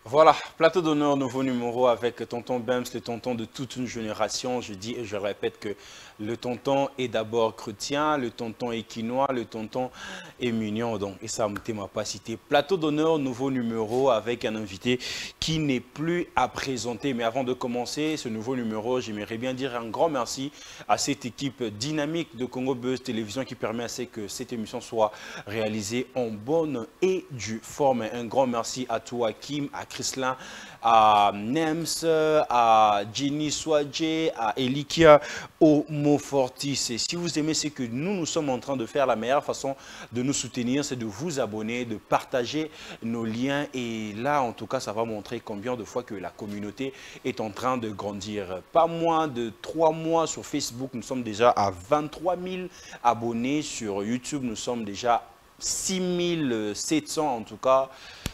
Voilà, plateau d'honneur, nouveau numéro avec tonton Bems, le tonton de toute une génération. Je dis et je répète que le tonton est d'abord chrétien, le tonton est quinois, le tonton est mignon. Donc, et ça ne m'a pas cité. Plateau d'honneur, nouveau numéro avec un invité qui n'est plus à présenter. Mais avant de commencer ce nouveau numéro, j'aimerais bien dire un grand merci à cette équipe dynamique de Congo Buzz Télévision qui permet à ce que cette émission soit réalisée en bonne et due forme. Un grand merci à toi, Kim, à Chrislin, à Nems, à Jenny Swadje, à Elikia, au Mofortis. Et si vous aimez ce que nous sommes en train de faire, la meilleure façon de nous soutenir, c'est de vous abonner, de partager nos liens. Et là, en tout cas, ça va montrer combien de fois que la communauté est en train de grandir. Pas moins de 3 mois sur Facebook, nous sommes déjà à 23 000 abonnés. Sur YouTube, nous sommes déjà 6 700 en tout cas.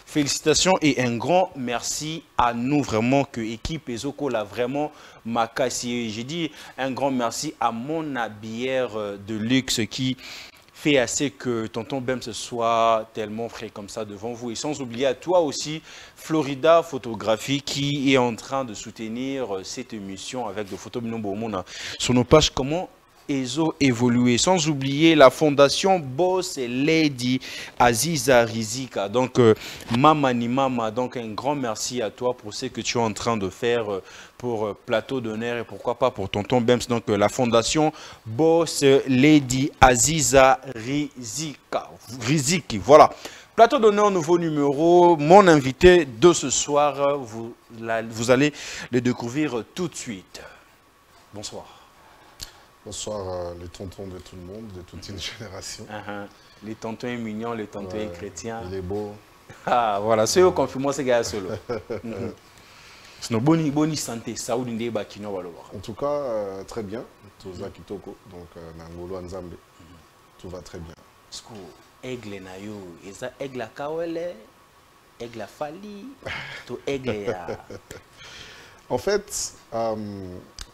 Félicitations et un grand merci à nous vraiment que équipe Ezoko l'a vraiment macassé. J'ai dit un grand merci à mon habillère de luxe qui fait assez que tonton Bems soit tellement frais comme ça devant vous. Et sans oublier à toi aussi, Florida Photographie qui est en train de soutenir cette émission avec des photos sur nos pages. Comment Ezo évolué, sans oublier la fondation Boss et Lady Aziza Rizika. Donc Mamani Mama, donc un grand merci à toi pour ce que tu es en train de faire pour Plateau d'honneur et pourquoi pas pour tonton Bems. Donc la fondation Boss Lady Aziza Riziki. Voilà. Plateau d'honneur, nouveau numéro. Mon invité de ce soir, vous allez le découvrir tout de suite. Bonsoir. Bonsoir les tontons de tout le monde, de toute une génération. Les tontons est mignon, les tontons est chrétien. Il est beau. Ah voilà, c'est eux confirmons ces gars solo. Sinon boni santé, ça ou n'inde bakino waloba. En tout cas très bien, toza kitoko donc nangolo nzambe. Tout va très bien. Sco aigle na yo, eza aigle kawele, aigle fali, to aigle ya. En fait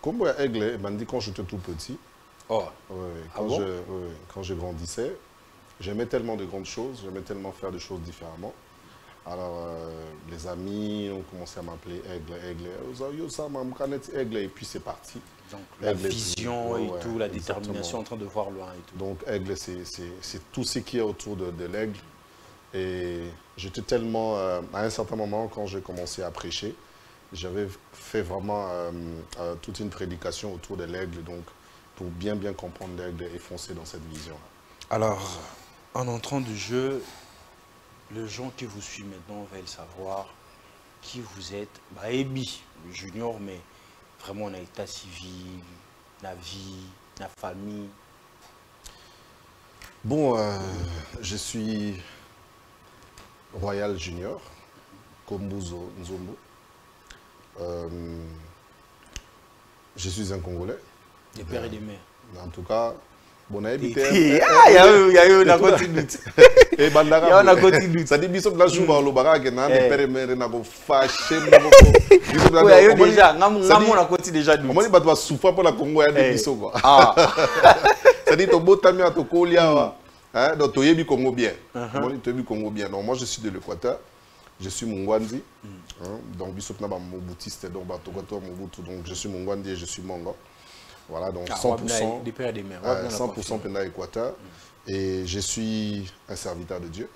comme aigle, m'a dit quand j'étais tout petit, quand je grandissais, j'aimais tellement de grandes choses, j'aimais tellement faire des choses différemment. Alors les amis ont commencé à m'appeler aigle, et puis c'est parti. Donc la vision et tout, la détermination en train de voir loin et tout. Donc aigle, c'est tout ce qui est autour de l'aigle. Et j'étais tellement, à un certain moment, quand j'ai commencé à prêcher, j'avais fait vraiment toute une prédication autour de l'aigle, donc pour bien comprendre l'aigle et foncer dans cette vision. Alors, en entrant du jeu, les gens qui vous suivent maintenant veulent savoir qui vous êtes. Bah, Ebi, le junior, mais vraiment on a état civil, la vie, la famille. Bon, je suis Royal Junior, Kombuzo Nzombo. Je suis un Congolais. Des pères et des mères. En tout cas, bon, il y a eu une continuité. Ça dit bisous la joue dans le barak, des pères et mères n'a pas fâché. Déjà, on a continué déjà. On m'a dit que tu souffrir pour la Congo, il y a des bisous quoi. Ça dit ton beau tamia to kolia. Donc tu es du Congo bien. Tu es du Congo bien. Donc moi je suis de l'Équateur. Je suis Mungwandi, donc je suis Mungwandi et je suis Mongo. Voilà, donc 100% des pères des mères, 100% Penda Équateur. Et je suis un serviteur de Dieu.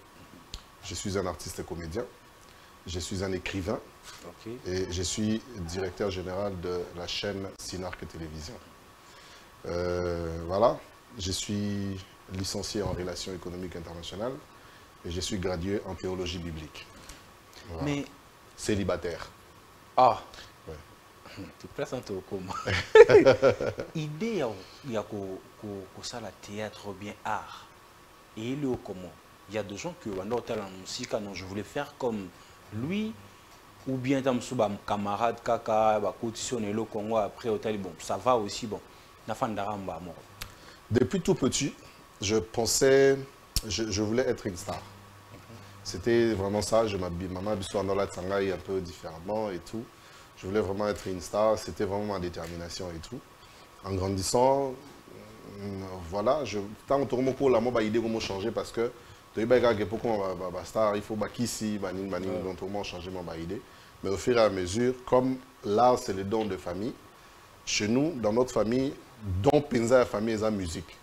Je suis un artiste et comédien. Je suis un écrivain. Et je suis directeur général de la chaîne Sinarque Télévision. Voilà, je suis licencié en relations économiques internationales et je suis gradué en théologie biblique. Voilà. Mais célibataire. Ah, ouais. Tu places un peu comment? Idée, il y a ça la théâtre ou bien art. Et il est comment? Il y a des gens qui ont la musique, non, je voulais faire comme lui, ou bien dans mon camarade Kaka, compétitionner le Congo après hôtel, bon, ça va aussi, bon. Depuis tout petit, je pensais, je voulais être une star. C'était vraiment ça. Je m'habille, maman habille dans la Tsangaï un peu différemment et tout. Je voulais vraiment être une star. C'était vraiment ma détermination et tout. En grandissant, voilà, tant que je suis là, je idée comment changer parce que star, il faut ici, donc tout le monde changer ma idée. Mais au fur et à mesure, comme l'art c'est le don de famille, chez nous, dans notre famille, don penza la famille est la musique.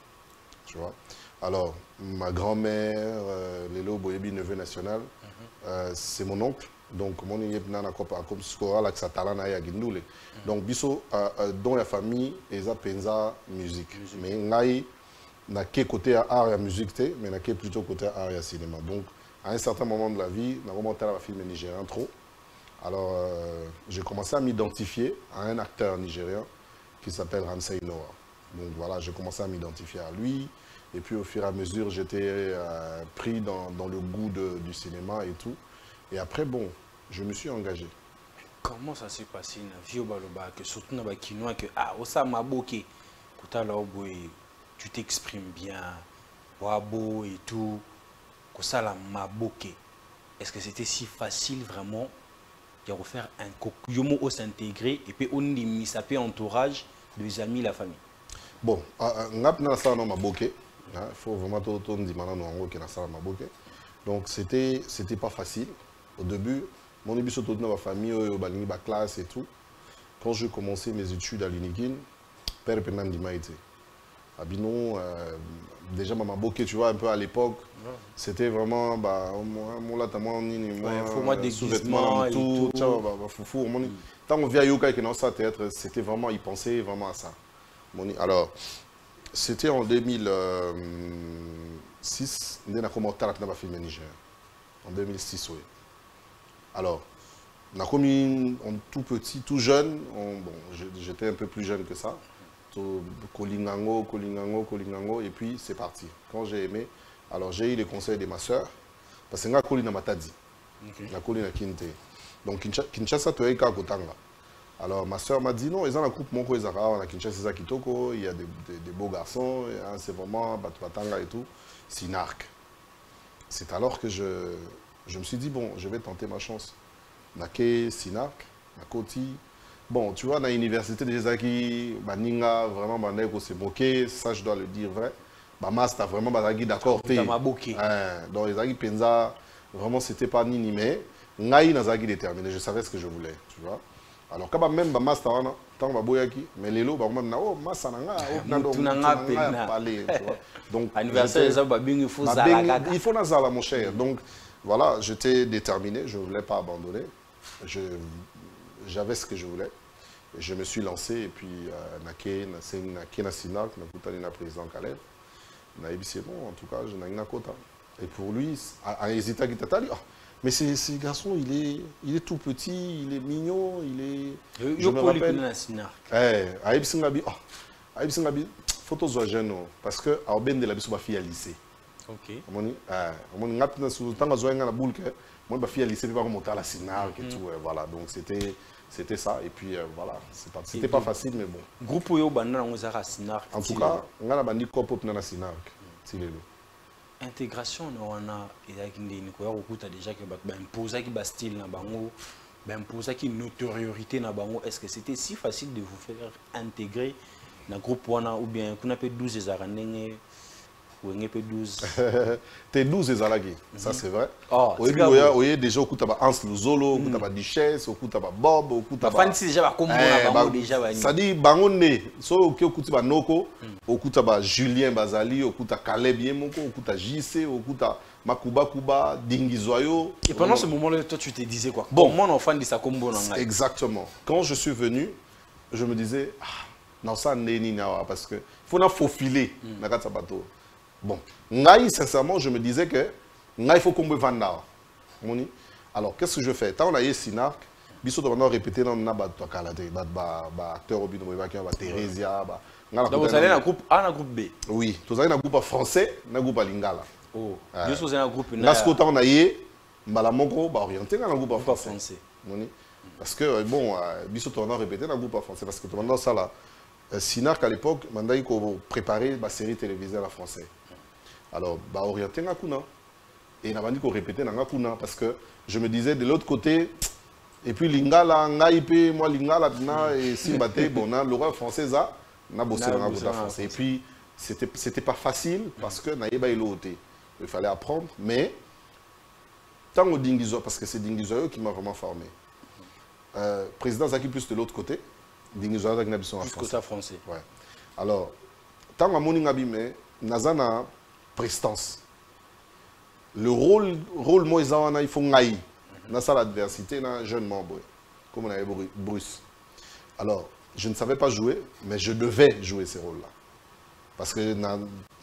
Tu vois. Alors, ma grand-mère, Lélo Boyebi, neveu national, c'est mon oncle. Donc, mon donc, biso, dans la famille, ils ont penza musique. Mais ngai, n'a que côté art et musique, mais n'a que plutôt côté art et cinéma. Donc, à un certain moment de la vie, on a remonté à la film nigérien trop. Alors, j'ai commencé à m'identifier à un acteur nigérien qui s'appelle Ramsey Noah. Donc voilà, j'ai commencé à m'identifier à lui. Et puis au fur et à mesure, j'étais pris dans le goût du cinéma et tout. Et après, bon, je me suis engagé. Comment ça s'est passé dans Baloba, que surtout dans le Kinois, que Osa Maboke, tu t'exprimes bien, Wabo et tout, Osa la Maboke. Est-ce que c'était si facile vraiment de refaire un cocuyomo s'intégrer et puis on y mis entourage des amis, la famille? Bon, on a ça dans Maboke. Il faut vraiment tout dire maintenant que ça Maboke. Donc c'était pas facile. Au début, mon début surtout dans ma famille, ma classe et tout. Quand j'ai commencé mes études à l'Unikin, père Penan Dimaïté. Abinon, déjà Maboke, tu vois, un peu à l'époque, c'était vraiment, des sous-vêtements et tout. Tant qu'on vient à Yoka et que ça théâtre, c'était vraiment, il pensait vraiment à ça. Alors, c'était en 2006, on a commencé à faire un film Niger. En 2006, oui. Alors, on a commis tout petit, tout jeune, j'étais un peu plus jeune que ça. Kolingango, et puis c'est parti. Quand j'ai aimé, alors j'ai eu les conseils de ma soeur, parce que je suis Matadi, je suis Kinte. Donc Kinshasa, tu es Kotanga. Alors ma soeur m'a dit non, ils ont un groupe Moko Ezara, Kinshasa Kitoko, il y a des beaux garçons, c'est vraiment Batanga et tout, Sinark. C'est alors que je me suis dit, bon, je vais tenter ma chance. Nake, Sinark, Nakoti. Bon, tu vois, dans l'université de Jézaki, Baninga, vraiment, Baneko s'est moqué, ça je dois le dire vrai. Bamas, t'as vraiment Bazagi d'accord. Donc, Jézaki Penza, vraiment, c'était pas ni mais. Ngaï Nazagi déterminé, je savais ce que je voulais, tu vois. Alors, quand même Bamas, tant que Baboyaki, mais les lots, Babouyaki, oh, Massa Nanga, donc, anniversaire, il faut Zalaga. Il faut Nazala, mon cher. Donc, voilà, j'étais déterminé, je ne voulais pas abandonner. J'avais ce que je voulais. Et je me suis lancé et puis Nake Nasinak, Nakutani président Kalev. C'est bon, en tout cas, je n'ai pas quota. Et pour lui, à Ezita Gitatali, mais ce garçon, il est tout petit, il est mignon, il est. Je me rappelle. Aïb Singabi, photo soit jeune, parce que à Ben de la Bissou, ma fille à lycée. Ok. Moi, ma fille à lycée, pas remonter à la Sinark et tout. Voilà, donc c'était ça. Et puis voilà, c'était pas facile, mais bon. Groupe Oyo Banana, on a Sinark. En tout cas, on a bandi Kopop na Sinark. Intégration, on a déjà que imposer qui style na bango, imposer qui notoriété na bango. Est-ce que c'était si facile de vous faire intégrer dans le groupe ou bien qu'on appelle 12 Zaranenge? T'es 12 et Zalagi, ça c'est vrai. Il y a déjà au coup Hans Luzolo, au coup Duchesse, au coup Bob, au coup ça dit Bangonne, so au coup Noko, au coup Julien Bazali, au coup Caleb Yemoko, au coup JC, au coup Makuba Kuba, Dingizoyo. Et pendant ce moment-là, toi tu te disais quoi? Bon, mon enfant dit ça comme bon. Exactement. Quand je suis venu, je me disais, non ça n'est pas parce que faut la faufiler dans le bateau. Bon, sincèrement, je me disais que il faut qu'on me vende. Alors, qu'est-ce que je fais? Quand on a eu Sinark, biso doit répéter dans le acteur Theresia. Donc, vous allez dans le groupe A, dans le groupe B? Oui, vous allez dans le groupe français, dans le groupe Lingala. Oh, juste vous allez dans le groupe. Là, ce qu'on a eu, Malamongo, orienté dans le groupe français. Parce que, bon, biso doit répéter dans le groupe français. Parce que tout le monde ça là. Sinark à l'époque, il préparer la série télévisée à la française. Alors, orienté à Kuna. Et n'a pas dit qu'on répétait dans Kuna parce que je me disais de l'autre côté, et puis Lingala, Ngaïpe, moi Lingala, et Simbate, bon, le roi français, n'a bossé dans la français. Et puis, c'était pas facile parce que Naïba est l'auté. Il fallait apprendre, mais tant au Dingizo, parce que c'est Dingizo qui m'a vraiment formé. Président Zaki plus de l'autre côté, Dingizo Zaki n'a pas plus côté français. Ouais. Alors, tant à Moni Ngabime, Nazana prestance. Le rôle Moïsawana, il faut ngaï. Dans ça, l'adversité, un jeune membre, comme on avait Bruce. Alors, je ne savais pas jouer, mais je devais jouer ces rôles-là. Parce que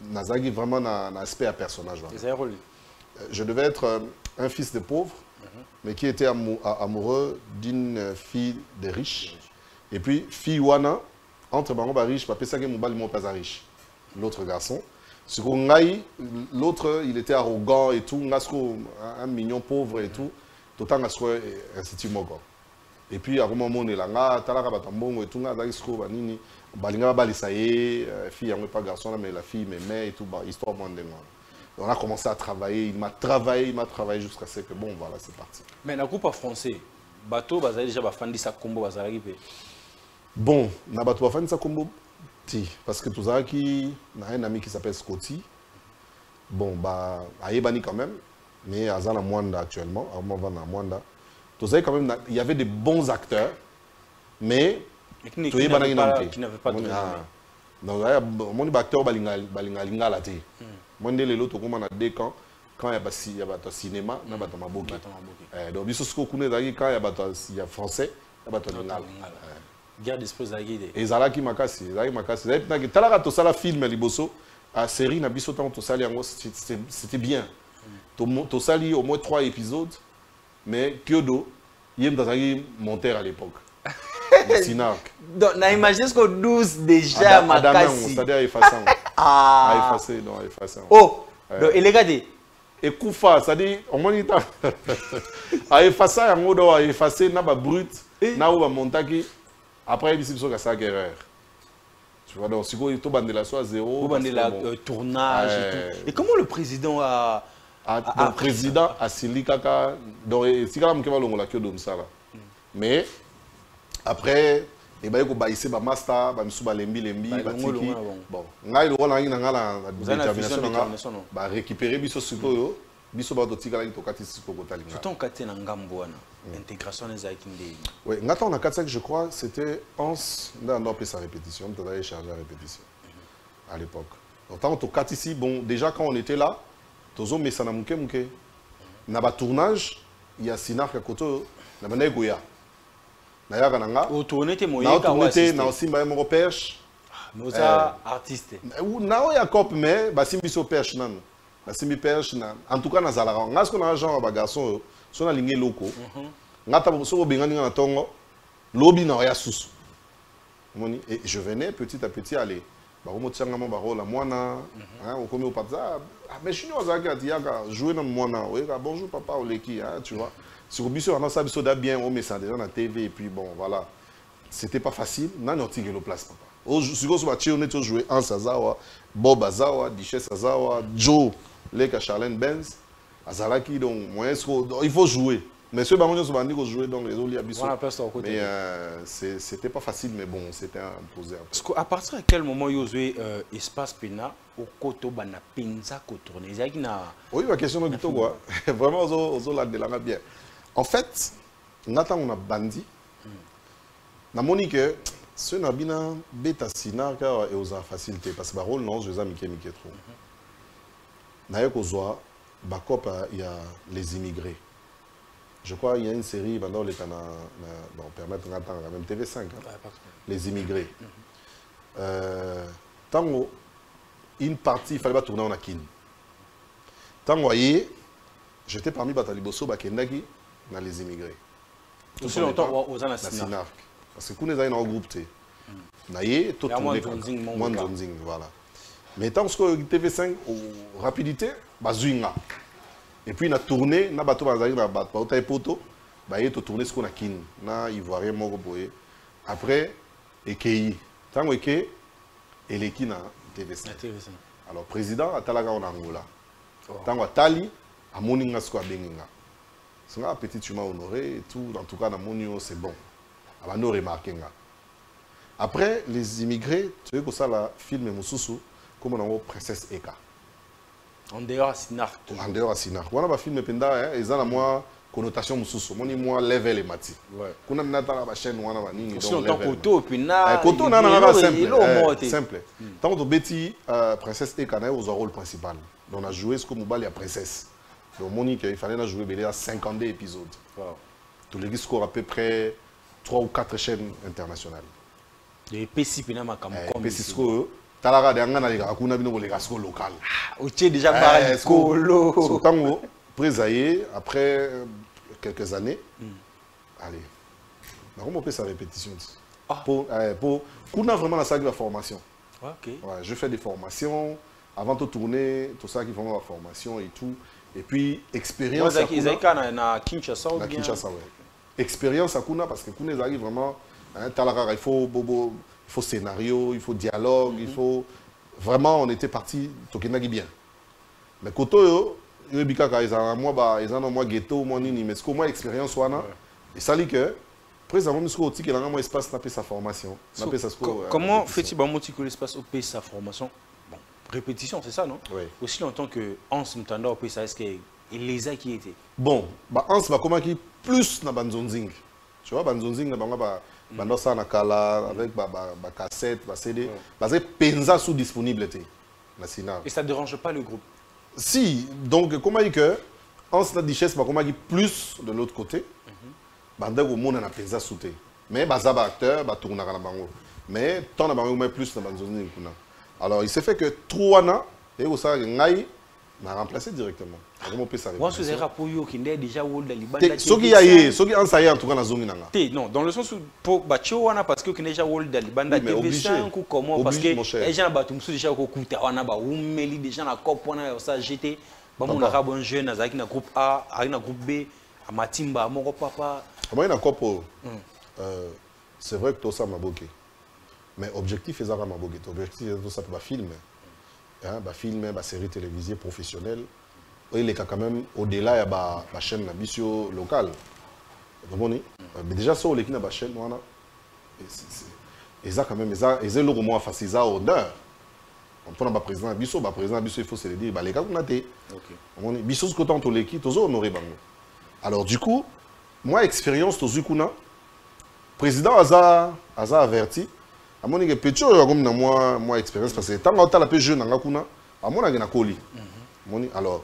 Nazagi vraiment un aspect à personnage. Je devais être un fils de pauvre, mais qui était amoureux d'une fille de riche. Et puis, fille Wana, entre Bangoba riche, papa Sage Moubali mon pas riche. L'autre garçon. L'autre, il était arrogant et tout, un mignon pauvre et tout. Tout le temps, Institut Mogo. Et puis, à un moment, on est là, Talaka Batambongo et tout, Banini, Balinga Balisaye, fille, on n'est pas garçon, mais la fille m'aimait et tout, histoire moins de moi. On a commencé à travailler, il m'a travaillé jusqu'à ce que, bon, voilà, c'est parti. Mais dans le groupe français, Bateau, vous avez déjà fait ça combo, vous avez bon, na Bateau, vous avez fait ça combo. Parce que tout ça, il y a un ami qui s'appelle Scotty. Bon, bah, Aïbani quand même, mais à Zana Mwanda actuellement, à Mwanda. Tout ça, quand même, il y avait des bons acteurs, mais qui n'avaient pas de donc, mon acteur, Balinga Lati. Moi, je l'autre, comme on a dit, quand il y a un cinéma, il y a un maboki. Donc, il y a français, il y a un guerre d'esprit Zagide. Et Zalaki Makasi, Zalaki Makasi. Talaka to sala film liboso, a série na biso tant to sali yango c'était bien. To sali au moins 3 épisodes, mais Kyodo, yem Zalaki monteur à l'époque. Sinark. Donc na imagine ce que 12 déjà Makasi. C'est-à-dire effaçant. Ah, effacer, non effacer. Oh, donc il est gardé. Et Koufa, c'est-à-dire on monite a effacer yango do a effacer na ba brut, na ou ba montaki. Après, il y a ça erreur. Tu vois, donc, si vous avez la soit zéro. Vous avez le tournage et tout. Et comment le président a. Le président a signé Kaka. Donc, c'est quand même que ça. Mais, après, il y a un master, il y a un lembi, bon, il y a une détermination. Récupérer biso suko biso ba totika la tokati siko kotalinga. Surtout en kati na ngambo wana. Intégration des akindé. Oui, ngata on a 4-5 je crois, c'était 11 dans sa répétition, on avait chargé la répétition à l'époque. Autant to kati ici, bon déjà quand on était là, tozo mesana muke muke. Na ba tournage, il y a Sinar Kakoto, na bana goya. Na ya kananga. O tourner te moyen ka assisté. Na aussi ba mo perche. Noza artiste. Na o ya cop mais ba simbi so perche nan. Ba simbi perche nan. En tout cas na zala. Ngasko na genre ba garçon so na lingé loko. Ngata so bengani na tongo. Lobi na ya susu. Moni et je venais petit à petit aller. Ba ko motianga mo ba rola mwana. Hein, on commet au papa. Ah mais je suis ozaka tiaka jouer dans mwana. Oui, bonjour papa oleki, hein, tu vois. Sur biso on a ça biso da bien on met ça déjà na TV et puis bon voilà. C'était pas facile, na notigé le place papa. Au suko so ba chi on est jouer en Sazawa, Bob Azawa, Diché Sazawa, Joe, Leka Charlene Benz, Azalaki donc moyen il faut jouer. Mais ceux bango so bandi ko jouer donc les oli abiso. Mais c'était pas facile mais bon, c'était imposé. Parce qu'à partir de quel moment vous avez espace pena au koto bana penza ko tourner ça qui na. Oui, la question de quoi. Vraiment aux la de la bien. En fait, Nathan on a bandi. Na monique ce n'a bina beta sina car et aux facilité parce que ba rôle non je les mike trop. Na yoko zoa ba cop il y a les immigrés. Je crois qu'il y a une série pendant les temps bon permettre d'attendre même TV5 hein, les immigrés. Tant une partie il fallait pas tourner en akin. Tant voyez j'étais parmi Bataliboso Bakendaki dans les immigrés. Tout ce longtemps aux Anasina. Parce que nous avons un groupe T. Naïe tout tourné moins zonzing voilà. Mais tant que TV5 rapidité bazuinga. Et puis, on a tourné, on a battu les poteaux, on a tourné ce qu'on a kin, on a ivoirien moko boye. Après, EKI. Tant que EKI, et l'équipe na TV5. Alors, président, Atalaga en Angola. Tant que Tali, à moninga sko abenginga. C'est un petit tu m'as honoré et tout, en tout cas dans mon c'est bon. À nous remarquer. Après les immigrés, tu veux que ça la film Moussousou comme on a Princesse Eka. En dehors Sinar. En dehors Sinar. On a un film penda ils ont moi connotation Moussousou. Moi level et mati. Ouais. Qu'on a nata la chaîne on a ni donc level. Koto puis na. Koto na na simple. Simple. Tant que Betty Princesse Eka na au rôle principal. On a joué ce que Moubali a princesse. Donc Monique il fallait jouer à 52 épisodes. Wow. Tous les scores à peu près 3 ou 4 chaînes internationales. Les PC pina makam comme PC score talara de ngana les akuna bino les score local. Otie déjà par colo. Sotango présaillé après quelques années. Allez. Comment on fait sa répétition pour kuna vraiment la salle de la formation. OK. Ouais, je fais des formations avant de tourner, tout ça qui font la formation et tout. Et puis expérience à Kuna na Kinshasa ou bien Kinshasa ouais. Expérience à Kuna parce que Kuna ils arrivent vraiment il faut scénario, il faut dialogue, il faut... Vraiment, on était parti, Tokenagi bien. Mais Koto, ils ont moi ghetto, moi nini, mais ce que moi expérience, et ça dit que, présentement, il y a un espace pour sa formation. Comment fait-il que l'espace pour sa formation? Bon, répétition, c'est ça, non? Oui. Aussi longtemps que Hans Mtanda, est-ce que les a qui étaient? Bon, Hans va comment qui plus dans Banzonzing. Tu vois, Banzonzing, Bando ça na kala avec ba cassette, ba CD, parce que penza sous disponibilité la Sinar. Et ça ne dérange pas le groupe? Si, donc comment dire que en cette richesse ba comment dire plus de l'autre côté. Banda au monde na penza souté. Mais bazaba acteur, ba tourna na bango. Mais tant na bango mais plus na banzoni kuna. Alors il s'est fait que trois na et au ça ngai n'a remplacé directement. Comment peut ça? Moi, c'est rapport qui est déjà au Liban. Ce qui a eu, ce qui en ça y en tout cas dans zone nanga. Non, dans le sens où pour batcho wana parce que déjà au Liban TV5 ou comment parce que les gens batum sous déjà au kuta wana ba umeli déjà na cop wana ça jeté ba mon arabe un jeune azaki na groupe A, na groupe B, à Matimba, moko papa. Moi na cop c'est vrai que tout ça m'a bloqué. Mais objectif est à mabogué. Objectif tout ça pour filmer. Hein, film, série télévisée professionnelle. Il est quand même au-delà de la chaîne locale. Mais déjà, ça, il y a une chaîne. Et ça, quand même, ils ont le moins facile, ils ont honneur. On a le président Bisso, il faut se le dire, les gars, on a été. Bisso, ce que tu as l'équipe, tu as honoré. Alors, du coup, moi, expérience, tu as le président a averti. À mon avis, petit moi expérience parce que tant que tu es jeune, à mon avis, alors,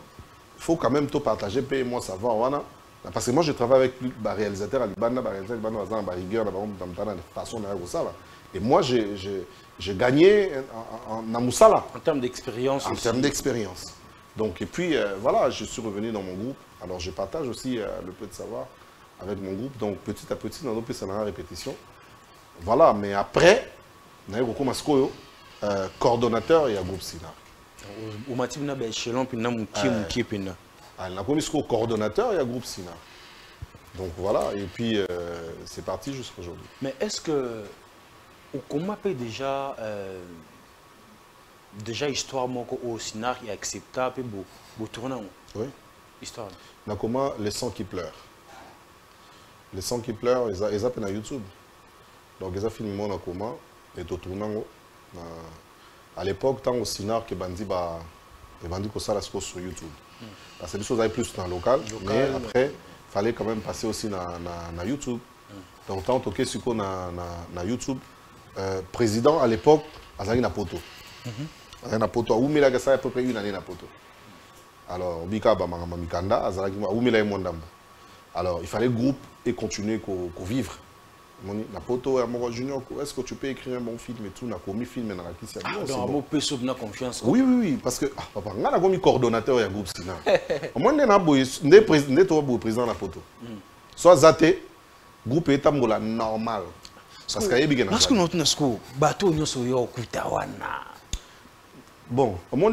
il faut quand même tout partager, payer moi savoir. Parce que moi, je travaille avec les réalisateurs à Liban, et moi, j'ai gagné en Moussala. En termes d'expérience. En termes d'expérience. Donc, et puis, voilà, je suis revenu dans mon groupe. Alors, je partage aussi le peu de savoir avec mon groupe. Donc, petit à petit, dans nos pays, la répétition. Voilà, mais après, coordonnateur et un groupe Sinar. Au matin, on a un échelon, puis on a un coordonnateur et un groupe Sinar. Donc voilà, et puis c'est parti jusqu'à aujourd'hui. Mais est-ce que, comment peut déjà histoire au Sinar est acceptable pour tourner? Oui. Histoire. Comment les sons qui pleurent. Les sons qui pleurent, ils appellent à YouTube. Donc ils ont filmé mon comment et tout tournant. À l'époque, tant au Sinar que bandi que ça sur YouTube. Parce que les choses allaient plus dans le local, mais après, il fallait quand même passer aussi dans YouTube. Donc tant que sur YouTube, président à l'époque, il y a un poto. Il y a un poto, où il y a à peu près une année na poto. Alors, alors il fallait groupe et continuer à vivre. La poto Junior, est-ce que tu peux écrire un bon film et tout? On a commis film et on a confiance. Oui, parce que papa, on a commis coordonnateur et groupe Sinar. Au moins, on a président de la poto. Soit Zate, groupe est normal. Parce qu'il y a bien. Parce que nous avons bateau nous sommes bon, au moins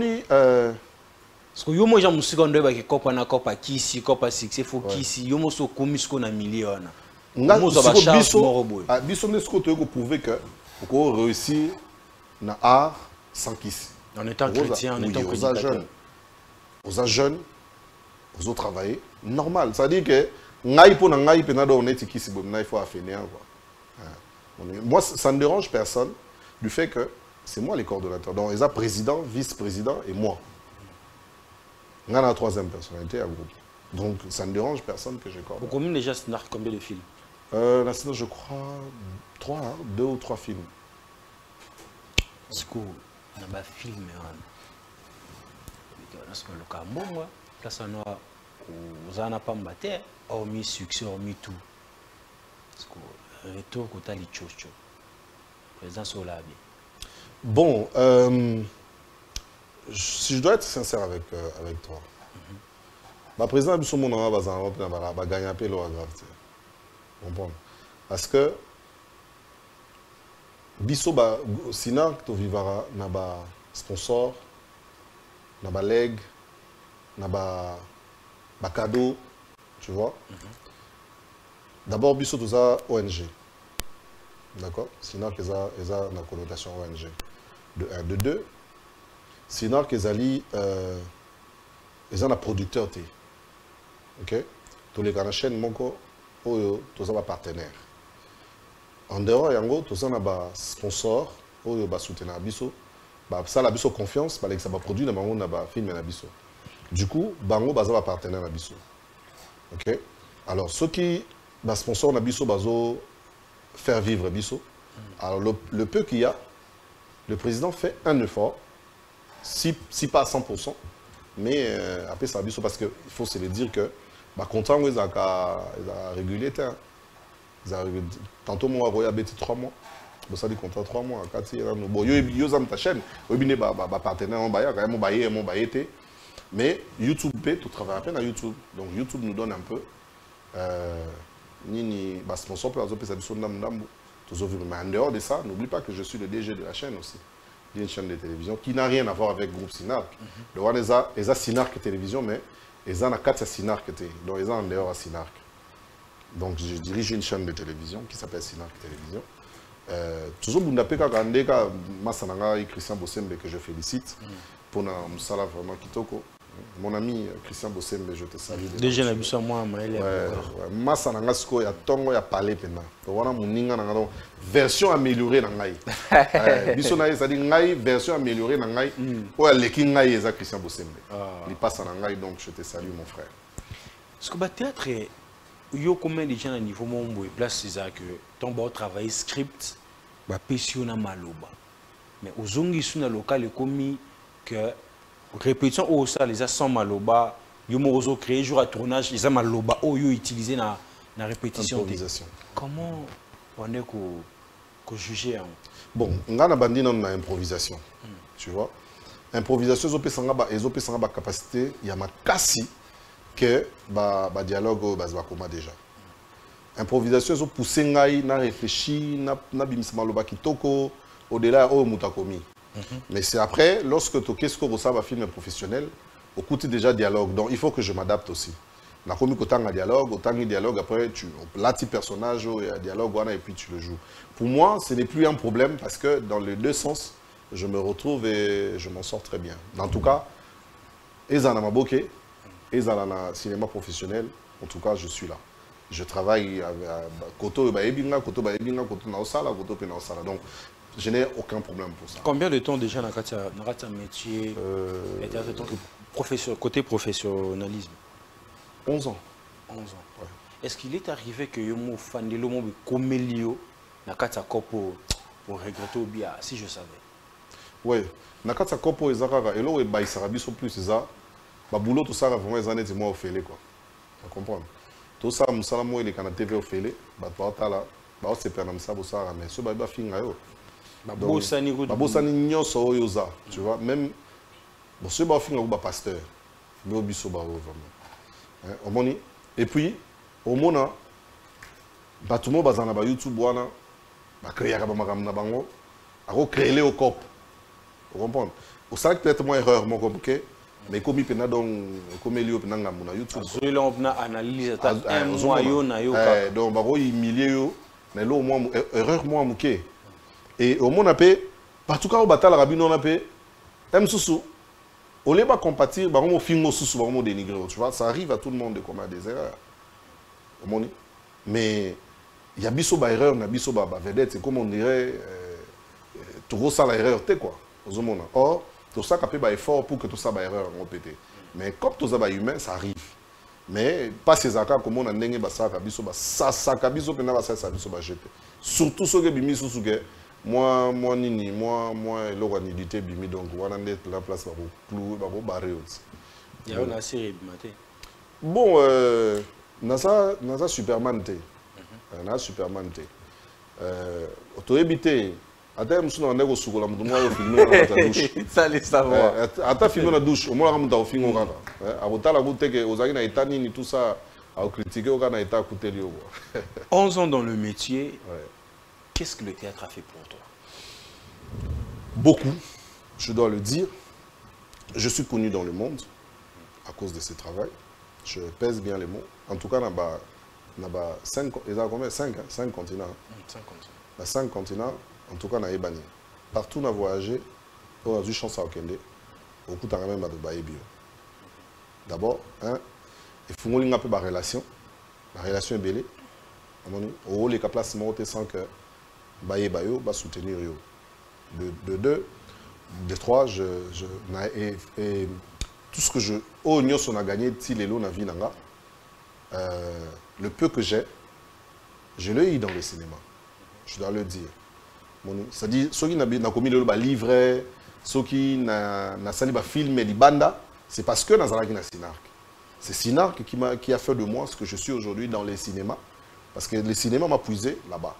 parce que yo mo jamu seconde ba ke kopa na kopa kisi kopa succès faut kisi yo mo so commis ce qu'on a million. Biso nesko to prouver que pour réussir na art sans kiss. En étant chrétien, en étant prédicateur. Aux jeunes, Vous avez travaillé. Normal. Ça dit que ngai pour ngai penado on est qui si bon il faut affinir quoi. Moi ça ne dérange personne du fait que c'est moi les coordonnateurs. Donc ils ont président, vice-président et moi. On a la troisième personnalité à groupe. Donc ça ne dérange personne que je coordonne. Combien déjà scénar, combien de films? Là, je crois 3, 2 ou 3 films. Est-ce qu'on a un film? On a un bon moi. Place on a aux pas mbatté, hormis succès, hormis tout. Est-ce qu'on retour quand t'as les choses, président Solabi. Bon, si je dois être sincère avec toi, ma président Bissau Monara va gagner un peu l'eau à gravité. Parce que Bissau, sinon, tu vivras un sponsor, un leg, un cadeau, tu vois. D'abord, Bissau, tu as ONG. D'accord? Sinon, tu as une connotation ONG. De 1. De 2, sinon, tu as un producteur. Ok? Tous les grandes chaînes, moko, tous un partenaire. En dehors, tous un sponsor, soutenir Bissau. Ça, la Bissau confiance, ça va produire un film à Bissau. Du coup, bango un partenaire à Bissau. Ok? Alors, ceux qui sponsor à Bissau, faire vivre Bissau. Alors, le peu qu'il y a, le président fait un effort, si pas à 100%, mais après ça Bissau parce qu'il faut se le dire que content ils ont régulé. Tantôt moi il y a 3 mois. Ça dit contrat 3 mois. Bon, ils ont ta chaîne, ils ont partenaire mais YouTube peut tout travailler à peine à YouTube. Donc YouTube nous donne un peu ni sponsor pour mais en dehors de ça, n'oublie pas que je suis le DG de la chaîne aussi. Une chaîne de télévision qui n'a rien à voir avec le groupe Sinark. Donc, ils ont Sinark télévision, mais ils ont 4 Sinark. Donc, ils ont en dehors à Sinark. Donc, je dirige une chaîne de télévision qui s'appelle Sinark Télévision. Toujours, Christian Bossembe, que je félicite pour un salaire vraiment kitoko. Mon ami Christian Bossembe, je te salue. Déjà, la mission moi, Massa Nangasko, il y a Tongo, il y a Palais Pena. Donc, version améliorée Nangaï. Biso Naï, ça dit Nangaï, version améliorée Nangaï. Ou à l'équipe Nangaï, c'est Christian Bossembe. Il passe à Nangaï, donc je te salue, mon frère. Est-ce que le théâtre, il y a combien de gens à niveau mon place, c'est que ton bon travail script, va pétion à Maloba. Mais aux ongi sur le local, commis que répétition au ça les a sans Maloba, yo mozo créé jour à tournage, ils ont Maloba au yo utilisé na répétition. Comment on est qu'on juger? Bon, on a bandi dans l'improvisation. Tu vois? Improvisation, ils ont une capacité, il y a ma cassi que le dialogue va déjà. Improvisation, ils ont poussé, ils ont réfléchi, ils ont bimisé Maloba kitoko, au-delà, au mutakomi. Mais c'est après, lorsque tu qu'est-ce que vous savez, un film professionnel, au côté déjà dialogue. Donc il faut que je m'adapte aussi. La comique autant de dialogue, après tu là petit personnage et un dialogue et puis tu le joues. Pour moi, ce n'est plus un problème parce que dans les deux sens, je me retrouve et je m'en sors très bien. En tout cas, ezana maboke, ezana na cinéma professionnel, en tout cas, je suis là. Je travaille avec Koto Baebinga, Koto Baebinga, Koto Naosala, Koto Penaosala. Donc je n'ai aucun problème pour ça. Combien de temps déjà dans un métier côté professionnalisme? 11 ans. 11 ans. Ouais. Est-ce qu'il est arrivé que vous fan de l'homme comme Melio pour regretter ou bien si je savais? Oui. Nakata Kopo et Zara, et là où ils sont plus, c'est ça. Boulot tout ça, vraiment, ils en étaient moi au fêlé, quoi. Tu comprends? Tout ça, Moussalamo, il est quand TV au fêlé, c'est pas comme ça, mais ce baby finga yo. Babosani nyonso oyoza, tu vois, même ce baby finga ou pasteur, mais au biso baro vraiment. Et puis, au mona, batumo bazana ba YouTube wana, ba créer ka ba makamna bango, ako créer au cop. Vous comprenez? Au ça peut-être moi erreur mon compliqué. Mais comme il peut donc comme il y a na YouTube. Celui-là on a analysé un mois yo na yo. Donc babo il milieu yo, mais là au moins erreur moi muké. Et au moins on a partout quand on battle rabino on a M Soussou. Au lieu de compatir, on filme sous, on dénigrer. Tu vois, ça arrive à tout le monde de commettre des erreurs. Mais il y a biso ba erreur, il y a biso ba vedette, c'est comme on dirait, tout ça la erreur, tu quoi. Or, tout ça a fait effort pour que tout ça ba erreur on pété. Mais comme tout ça ba humain, ça arrive. Mais pas ces accords comme on a n'engé ba ça biso ba ça biso pena ba ça biso ba jeter. Surtout ceux qui bimi sous que moi l'organité bimi donc on a net la place ba clou ba barrer aussi. Il y a une série matin. Bon nasa Superman té. Na Superman té. To éviter ata musu na ndeko sukola mutu mwa yo filmer na ta douche. Ça les savoir. Ata filmer na douche, au moins la mutu ofingo kaka. Abotala buteke ozaki na etani ni tout ça à critiquer au kana eta kutelio. 11 ans dans le métier. Ouais. Qu'est-ce que le théâtre a fait pour toi? Beaucoup, je dois le dire. Je suis connu dans le monde à cause de ce travail. Je pèse bien les mots. En tout cas, il y a 5 continents. 5 continents. 5 continents, en tout cas, on a Ebani. Partout, on a voyagé. On a eu chance à Okende. Beaucoup de même à Bio. D'abord, il faut qu'on ait un peu de relation. La relation est belle. On a les placements sans que Baye Bayo va soutenir. De 2, de 3, et tout ce que je on a gagné le peu que j'ai, je l'ai eu dans le cinéma. Je dois le dire. C'est-à-dire, ceux qui n'ont commis le livret, ceux qui n'ont sali film et banda, c'est parce que Nazaraki na Sinark. C'est Sinark qui a fait de moi ce que je suis aujourd'hui dans les cinémas. Parce que le cinéma m'a puisé là-bas.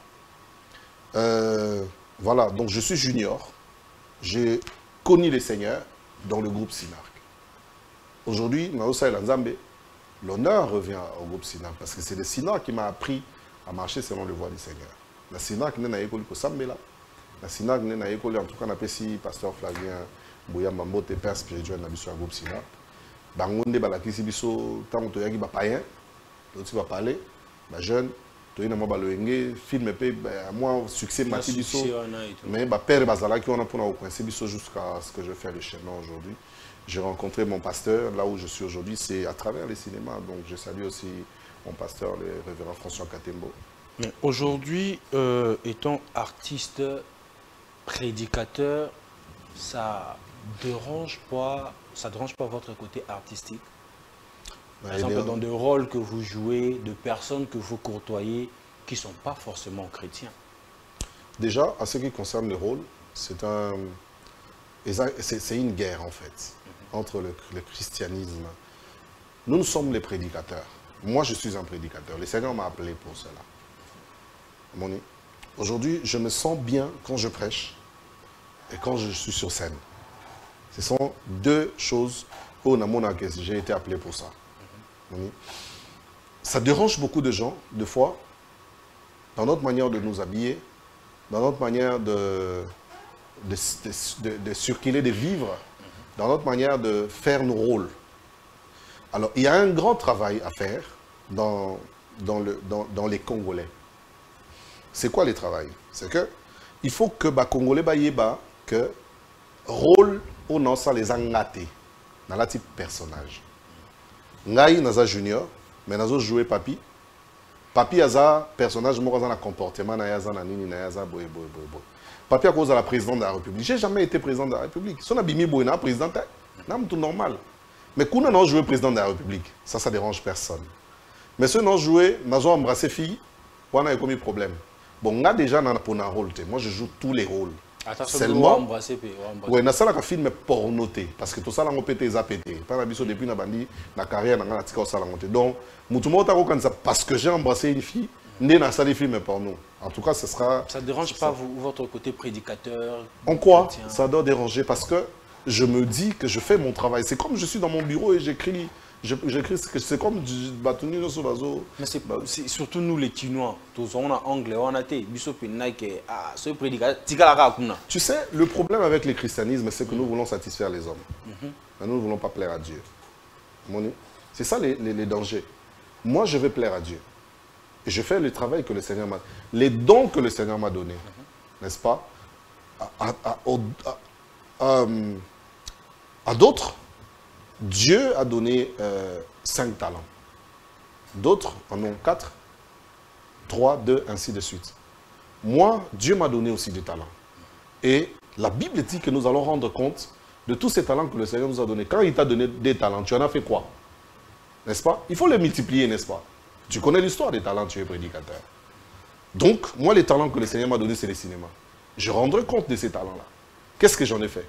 Voilà, donc je suis junior. J'ai connu les seigneurs dans le groupe Sinark. Aujourd'hui, l'honneur revient au groupe Sinark parce que c'est le Sinark qui m'a appris à marcher selon le voie du Seigneur. La Sinark n'est pas école que Sambela. La Sinark n'est pas école, en tout cas, on appelle ici pasteur Flavien Bouya Mambote, père spirituel dans le groupe Sinark. Bangonde balakisi biso tant que tu as païen, tu vas parler, jeune. Tu as film moi succès Mati Bisso mais père Bazala qui on a pour nous coincer Bisso jusqu'à ce que je fais le chemin aujourd'hui. J'ai rencontré mon pasteur là où je suis aujourd'hui, c'est à travers les cinémas. Donc je salue aussi mon pasteur, le révérend François Katembo. Mais aujourd'hui, étant artiste, prédicateur, ça dérange pas votre côté artistique? Par exemple, dans des rôles que vous jouez, de personnes que vous courtoyez, qui ne sont pas forcément chrétiens. Déjà, à ce qui concerne le rôle, c'est une guerre en fait, entre le christianisme. Nous sommes les prédicateurs. Moi, je suis un prédicateur. Le Seigneur m'a appelé pour cela. Aujourd'hui, je me sens bien quand je prêche et quand je suis sur scène. Ce sont deux choses où j'ai été appelé pour ça. Ça dérange beaucoup de gens, des fois, dans notre manière de nous habiller, dans notre manière de circuler, de vivre, dans notre manière de faire nos rôles. Alors, il y a un grand travail à faire dans les Congolais. C'est quoi le travail? C'est que il faut que les Congolais yeba que rôle ou non ça les a gâtés dans la type personnage. Ngai naza junior, mais nazo jouer papi. Papi aza personnage moi dans le comportement na yaza na nini na yaza boy. Papi a cause à la présidente de la République. J'ai jamais été président de la République. Si on a bimi boy na président, na tout normal. Mais quand on a joué président de la République, ça dérange personne. Mais si on a joué, nazo embrasser fille, on a commis problème. Bon, on a déjà dans un rôle. Moi, je joue tous les rôles. Seulement, oui, na ça la film pornoté parce que tout ça là on pété les pété. Par la biso depuis na bandi na carrière na na tika ça la monter. Donc, mutumo ta ko ça parce que j'ai embrassé une fille, né na ça les films porno. En tout cas, ce sera. Ça dérange pas vous, votre côté prédicateur? En quoi ça doit déranger? Parce que je me dis que je fais mon travail. C'est comme je suis dans mon bureau et j'écris. C'est comme Batuni no Sobazo. Mais c'est surtout nous les Chinois. Tous on a anglais, on a été biso Nike. Ah, ce prédicateur. Tu sais, le problème avec le christianisme, c'est que nous voulons satisfaire les hommes. Mais nous ne voulons pas plaire à Dieu. C'est ça les dangers. Moi, je veux plaire à Dieu. Et je fais le travail que le Seigneur m'a... Les dons que le Seigneur m'a donnés, n'est-ce pas? À d'autres, Dieu a donné 5 talents. D'autres en ont 4, 3, 2, ainsi de suite. Moi, Dieu m'a donné aussi des talents. Et la Bible dit que nous allons rendre compte de tous ces talents que le Seigneur nous a donnés. Quand il t'a donné des talents, tu en as fait quoi? N'est-ce pas? Il faut les multiplier, n'est-ce pas? Tu connais l'histoire des talents, tu es prédicateur. Donc, moi, les talents que le Seigneur m'a donnés, c'est le cinéma. Je rendrai compte de ces talents-là. Qu'est-ce que j'en ai fait?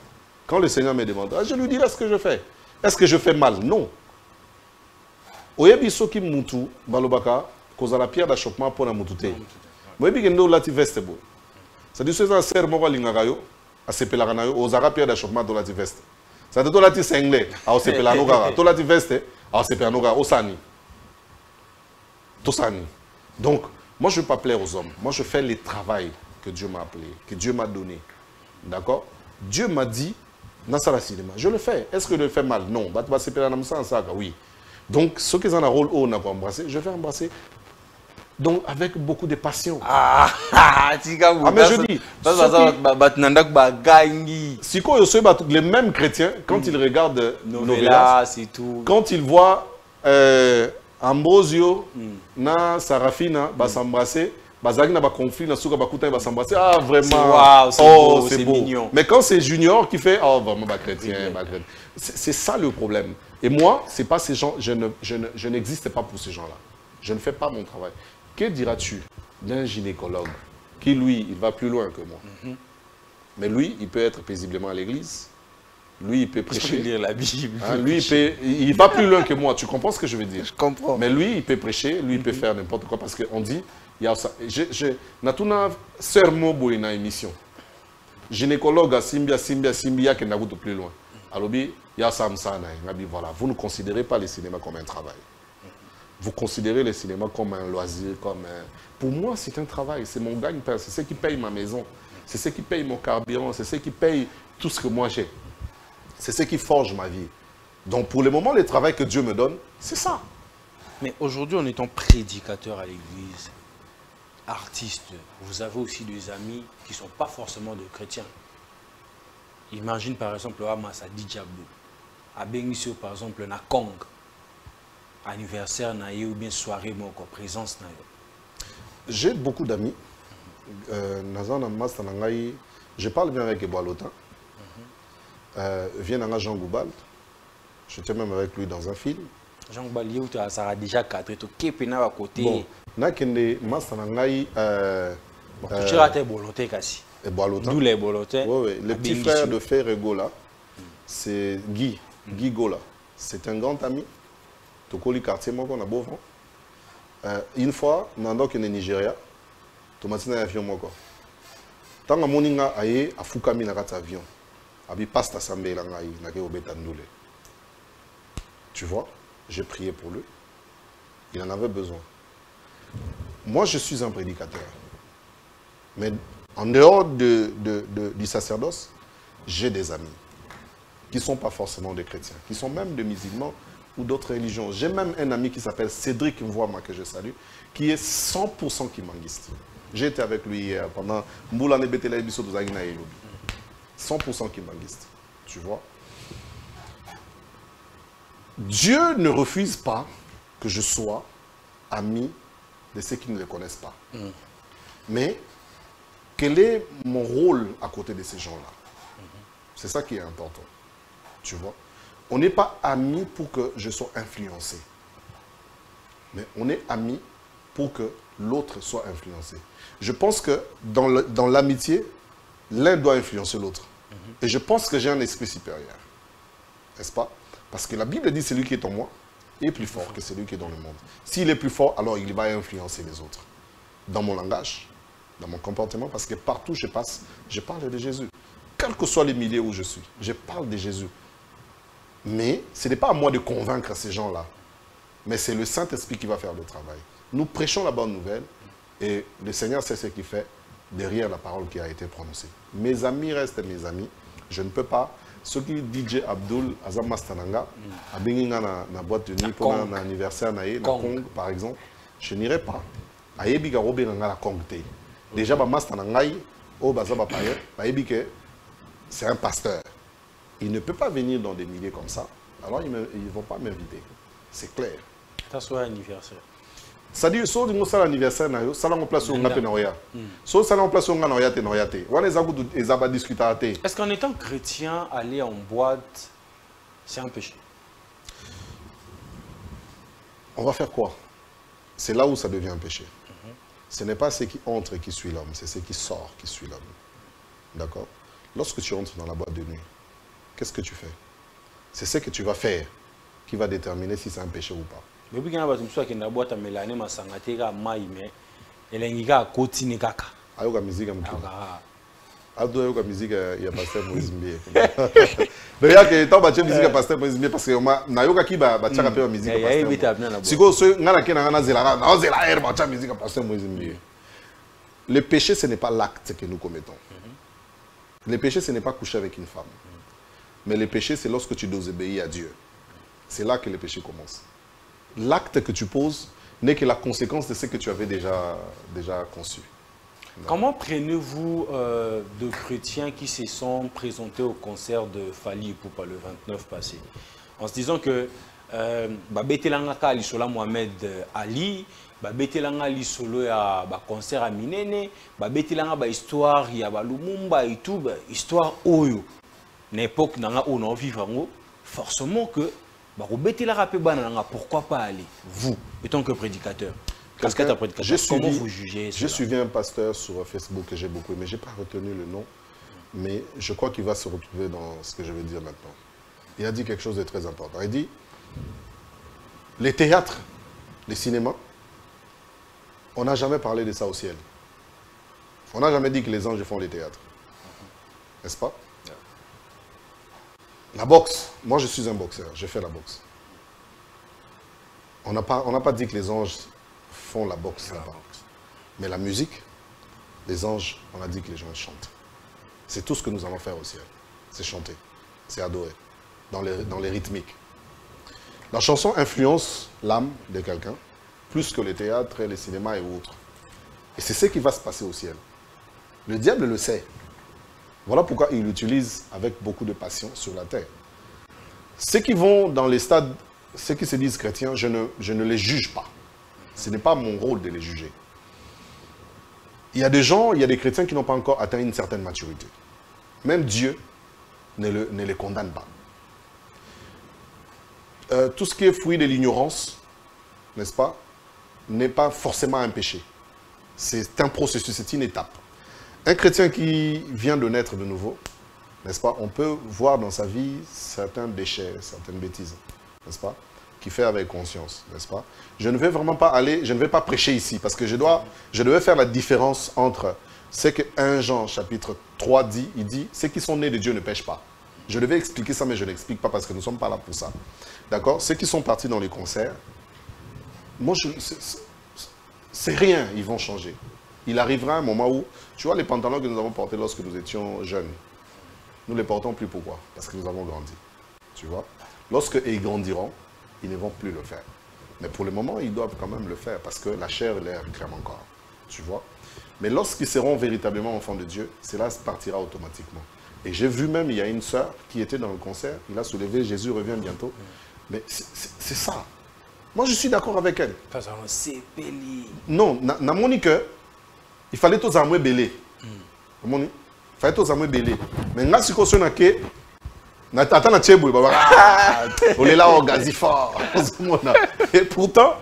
Quand le Seigneur me demande, je lui dirai ce que je fais. Est-ce que je fais mal? Non. Oyebi soki mutu balobaka kozala pierre d'achoppement pour la mutute. Oyebi kendo lati veste bo. C'est-à-dire que c'est un serre moko lingaka yo, asepelaka na yo, ozaka pierre d'achoppement to lati veste. C'est-à-dire to lati sengle, a osepela no kaka, to lati veste, a osepela no kaka, osani. Tosani. Donc, moi je ne veux pas plaire aux hommes. Moi je fais le travail que Dieu m'a appelé, que Dieu m'a donné. D'accord? Dieu m'a dit, Nassara Cinéma, je le fais. Est-ce que je le fais mal? Non. Oui. Donc, ceux qui ont un rôle haut, on a pas embrassé, je vais embrasser. Donc, avec beaucoup de passion. Mais je dis, si les mêmes chrétiens, quand ils regardent Novelas, quand ils voient Ambrosio, na Sarafina, s'embrasser, conflit, s'embrasser, ah vraiment, wow, c'est beau, mignon. Mais quand c'est Junior qui fait, oh vraiment, chrétien, c'est ça le problème. Et moi, c'est pas ces gens, je n'existe pas pour ces gens-là. Je ne fais pas mon travail. Que diras-tu d'un gynécologue qui, lui, il va plus loin que moi? Mais lui, il peut être paisiblement à l'église. Lui, il peut prêcher. Lire la Bible. Hein, lui, il va plus loin que moi. Tu comprends ce que je veux dire? Je comprends. Mais lui, il peut prêcher. Lui, il peut faire n'importe quoi. Parce qu'on dit, il y a ça. Natuna sermo boina émission. Gynécologue, Simbia, qui n'a pas plus loin. Alors, il y a ça, voilà. Vous ne considérez pas le cinéma comme un travail. Vous considérez le cinéma comme un loisir, comme un... Pour moi, c'est un travail. C'est mon gagne-pain. C'est ce qui paye ma maison. C'est ce qui paye mon carburant. C'est ce qui paye tout ce que moi j'ai. C'est ce qui forge ma vie. Donc, pour le moment, le travail que Dieu me donne, c'est ça. Mais aujourd'hui, en étant prédicateur à l'église, artiste, vous avez aussi des amis qui ne sont pas forcément des chrétiens. Imagine par exemple, Amasa Diablo, à Benissio, par exemple, na Kong, anniversaire ou bien soirée, présence. J'ai beaucoup d'amis. Je parle bien avec Eboalotin. Vient dans Jean Goubal. J'étais même avec lui dans un film. Jean Goubal, ça a déjà 4 ans. Qui est à côté? Bon, nakende Mastanangai. Tu as été volonté quasi. D'où les volontaires. Oui, le petit frère de Ferrego là, c'est Guy Gola. C'est un grand ami. Tokoli quartier, moi, qu'on a beau vent. Une fois, dans le Nigeria, Thomasina avion moi quoi. Tant que moninga aye a Fukami na avion. Abi pasta sambe la ngai na ke obetandoule. Tu vois, j'ai prié pour lui. Il en avait besoin. Moi, je suis un prédicateur. Mais en dehors du sacerdoce, j'ai des amis qui ne sont pas forcément des chrétiens, qui sont même des musulmans ou d'autres religions. J'ai même un ami qui s'appelle Cédric Mvoama, que je salue, qui est 100% kimanguiste. J'ai été avec lui hier pendant 100% kimanguiste. Tu vois? Dieu ne refuse pas que je sois ami de ceux qui ne le connaissent pas. Mais quel est mon rôle à côté de ces gens-là? C'est ça qui est important. Tu vois? On n'est pas amis pour que je sois influencé. Mais on est amis pour que l'autre soit influencé. Je pense que dans l'amitié, l'un doit influencer l'autre. Et je pense que j'ai un esprit supérieur. N'est-ce pas? Parce que la Bible dit que celui qui est en moi est plus fort que celui qui est dans le monde. S'il est plus fort, alors il va influencer les autres. Dans mon langage, dans mon comportement, parce que partout où je passe, je parle de Jésus. Quels que soient les milieux où je suis, je parle de Jésus. Mais ce n'est pas à moi de convaincre ces gens-là. Mais c'est le Saint-Esprit qui va faire le travail. Nous prêchons la bonne nouvelle et le Seigneur sait ce qu'il fait derrière la parole qui a été prononcée. Mes amis restent mes amis. Je ne peux pas. Ce qui DJ Abdul Azam Mastananga, a Benginga na boîte de nuit pour un anniversaire na Kong par exemple, je n'irai pas. Ayebi ga robe nga la Kong te. Déjà ba Mastananga o baza ba paye, ba yebi que c'est un pasteur. Il ne peut pas venir dans des milliers comme ça, alors ils ne vont pas m'inviter. C'est clair. Ça soit anniversaire. C'est-à-dire, si on a l'anniversaire, ça va en place sur un noya. Si ça en place sur un noya, c'est noya. On va discuter. Est-ce qu'en étant chrétien, aller en boîte, c'est un péché? On va faire quoi? C'est là où ça devient un péché. Ce n'est pas ce qui entre qui suit l'homme, c'est ce qui sort qui suit l'homme. D'accord? Lorsque tu entres dans la boîte de nuit, qu'est-ce que tu fais? C'est ce que tu vas faire qui va déterminer si c'est un péché ou pas. Mais puis, quand on a une boîte à mélaner, ma sangatega, maïme, et l'engiga, continue kaka. Ayoka musique, ayoka musique, il y a pasteur Moïse Mbie. D'ailleurs, que tant que musique, pasteur Moïse Mbie, parce que nayoka qui va tchaka pe musique. Si go se ngala ke na zela na zela air ba tchaka musique, pasteur Moïse Mbie. Le péché, ce n'est pas l'acte que nous commettons. Le péché, ce n'est pas coucher avec une femme. Mais le péché, c'est lorsque tu désobéis à Dieu. C'est là que le péché commence. L'acte que tu poses n'est que la conséquence de ce que tu avais déjà conçu. Comment prenez-vous de chrétiens qui se sont présentés au concert de Fally Ipupa le 29 passé, en se disant que Betelanga Lisola Mohamed Ali, Betelanga Lisolo ya concert à Minene, Betelanga histoire ya Lumumba et tout, histoire Oyo, n'époque nanga on en vivre forcément que pourquoi pas aller, vous, étant que prédicateur? Comment vous jugez cela? J'ai suivi un pasteur sur Facebook que j'ai beaucoup aimé, je n'ai pas retenu le nom, mais je crois qu'il va se retrouver dans ce que je vais dire maintenant. Il a dit quelque chose de très important. Il dit, les théâtres, les cinémas, on n'a jamais parlé de ça au ciel. On n'a jamais dit que les anges font les théâtres. N'est-ce pas? La boxe, moi je suis un boxeur, j'ai fait la boxe. On n'a pas dit que les anges font la boxe là-bas. Mais la musique, les anges, on a dit que les gens chantent. C'est tout ce que nous allons faire au ciel. C'est chanter, c'est adorer, dans les rythmiques. La chanson influence l'âme de quelqu'un, plus que les théâtres, les cinémas et autres. Et c'est ce qui va se passer au ciel. Le diable le sait. Voilà pourquoi il l'utilise avec beaucoup de passion sur la terre. Ceux qui vont dans les stades, ceux qui se disent chrétiens, je ne les juge pas. Ce n'est pas mon rôle de les juger. Il y a des gens, il y a des chrétiens qui n'ont pas encore atteint une certaine maturité. Même Dieu ne les condamne pas. Tout ce qui est fruit de l'ignorance, n'est-ce pas, n'est pas forcément un péché. C'est un processus, c'est une étape. Un chrétien qui vient de naître de nouveau, n'est-ce pas, on peut voir dans sa vie certains déchets, certaines bêtises, n'est-ce pas, qu'il fait avec conscience, n'est-ce pas. Je ne vais vraiment pas aller, je ne vais pas prêcher ici, parce que je devais faire la différence entre ce que 1 Jean chapitre 3 dit, il dit, ceux qui sont nés de Dieu ne pêchent pas. Je devais expliquer ça, mais je ne l'explique pas parce que nous ne sommes pas là pour ça. D'accord? Ceux qui sont partis dans les concerts, moi, c'est rien, ils vont changer. Il arrivera un moment où, tu vois, les pantalons que nous avons portés lorsque nous étions jeunes, nous ne les portons plus. Pourquoi? Parce que nous avons grandi. Tu vois? Lorsque ils grandiront, ils ne vont plus le faire. Mais pour le moment, ils doivent quand même le faire parce que la chair les réclame encore. Tu vois? Mais lorsqu'ils seront véritablement enfants de Dieu, cela partira automatiquement. Et j'ai vu même, il y a une sœur qui était dans le concert, il a soulevé, Jésus revient bientôt. Mais c'est ça. Moi, je suis d'accord avec elle. Non, il fallait tous amouer belé. Il fallait tous amouer belé. Mais là, si on a que Nathan na tchebou, on est là au gazifort. Et pourtant,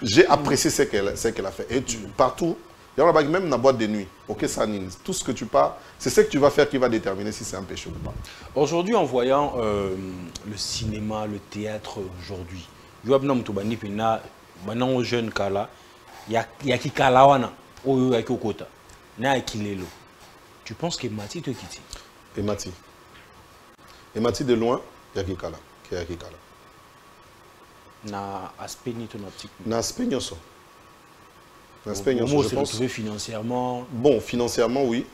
j'ai apprécié ce qu'elle a fait. Et partout, même dans la boîte de nuit, ok, ça, tout ce que tu parles, c'est ce que tu vas faire qui va déterminer si c'est un péché ou pas. Aujourd'hui, en voyant le cinéma, le théâtre aujourd'hui, maintenant aux jeunes kala, il y a qui kalawana, il y a qui okota, il y a qui lelo. Tu penses que Mati te quitte? Et Mati. Et Mati de loin, il y a qui kala. Il y a qui kala. Na aspect ni ton optique. Na aspect nyoso. Na aspect nyoso. Je pense financièrement. Bon, financièrement oui.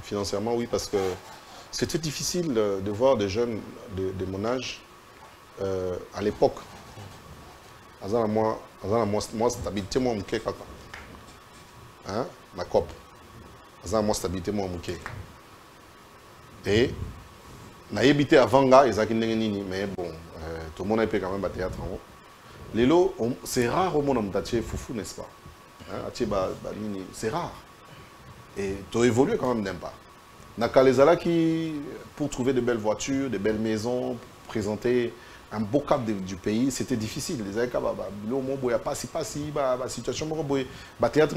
Financièrement oui, parce que c'était difficile de voir des jeunes de mon âge à l'époque. Moi, stabilité moi mouké kaka. Hein, ma cop. Moi stabilité moi mouké. Et na yebité avant là, ils a nini, mais bon, tout le monde a quand même un théâtre en haut. Lelo, c'est rare au monde en Mtaché foufou, n'est-ce pas? C'est rare. Et tu as évolué quand même d'un pas. Nakalezala qui, pour trouver de belles voitures, de belles maisons, présenter un beau cap du pays, c'était difficile. Les Aïka, il n'y a pas si, la situation, le théâtre,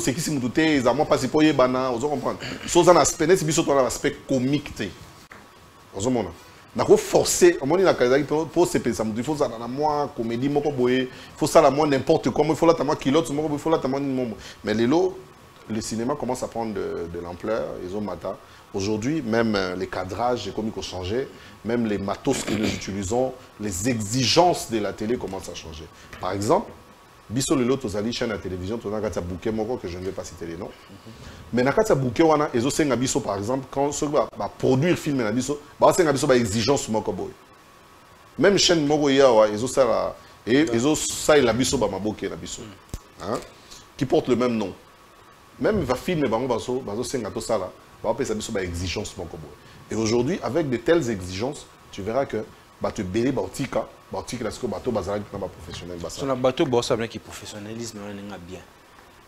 c'est qui s'y m'a ils n'ont pas si pour y bana, vous comprenez? Chose en aspect, c'est surtout l'aspect comique. Vous comprenez? Il faut forcer, pour se payer, il faut ça dans la moi, comédie, il faut ça la moi n'importe quoi, il faut la moi kilote, il faut la moi. Mais le cinéma commence à prendre de l'ampleur, ils ont matin. Aujourd'hui, même les cadrages, les comiques ont changé, même les matos que nous utilisons, les exigences de la télé commencent à changer. Par exemple, Bisso Lelo Tozali, chaîne à télévision, tu as un bouquet, que je ne vais pas citer les noms. Mais dans un bouquet, ils ont un Bisso, par exemple, quand ceux qui vont produire film, ils ont une exigence. Même chaîne, ils ont ça, et ils ont ça, et la Bisso, qui porte le même nom. Même les films, ils ont ça, exigence. Et aujourd'hui, avec de telles exigences, tu verras que tu béris Bautika, Bautika, parce que bateau bazar qui n'est pas professionnel. Sur le bateau, c'est qui professionnalisme est bien.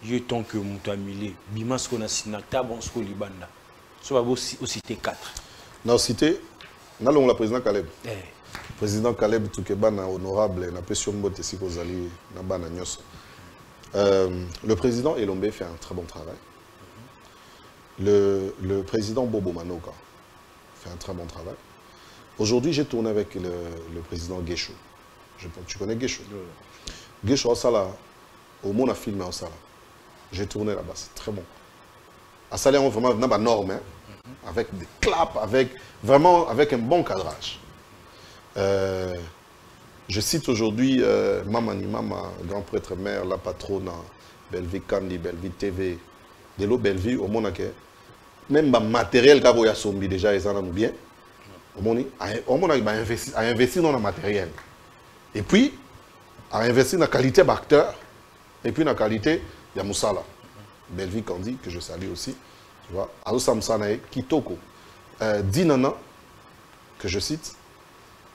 Je tant que Moutamile, Bimas qu'on a signé, Tabon Sko Libanda. Soit aussi cité 4. Non, cité, nous avons le président Caleb. Président Caleb, tout est honorable, n'a pas sur mbote si vous allez dans le président Elombe fait un très bon travail. Le président Bobo Manoka fait un très bon travail. Aujourd'hui, j'ai tourné avec le président Guécho. Tu connais Guécho? Guécho, au monde a filmé en Sala. J'ai tourné là-bas, c'est très bon. À Sala, on a vraiment une norme, hein, avec des claps, vraiment avec un bon cadrage. Je cite aujourd'hui Mamani Mama, grand prêtre mère, la patronne, Belleville Kandi, Belleville TV, de l'eau Belleville, au monde même le matériel qu'il y a sombi déjà, ils en ont bien. Au monde a investi dans le matériel. Et puis, a investi dans la qualité d'acteur, et puis dans la qualité de Moussala. Belleville Kandi, que je salue aussi. Tu vois, Alo Samsanae, Kitoko. Dinana, que je cite.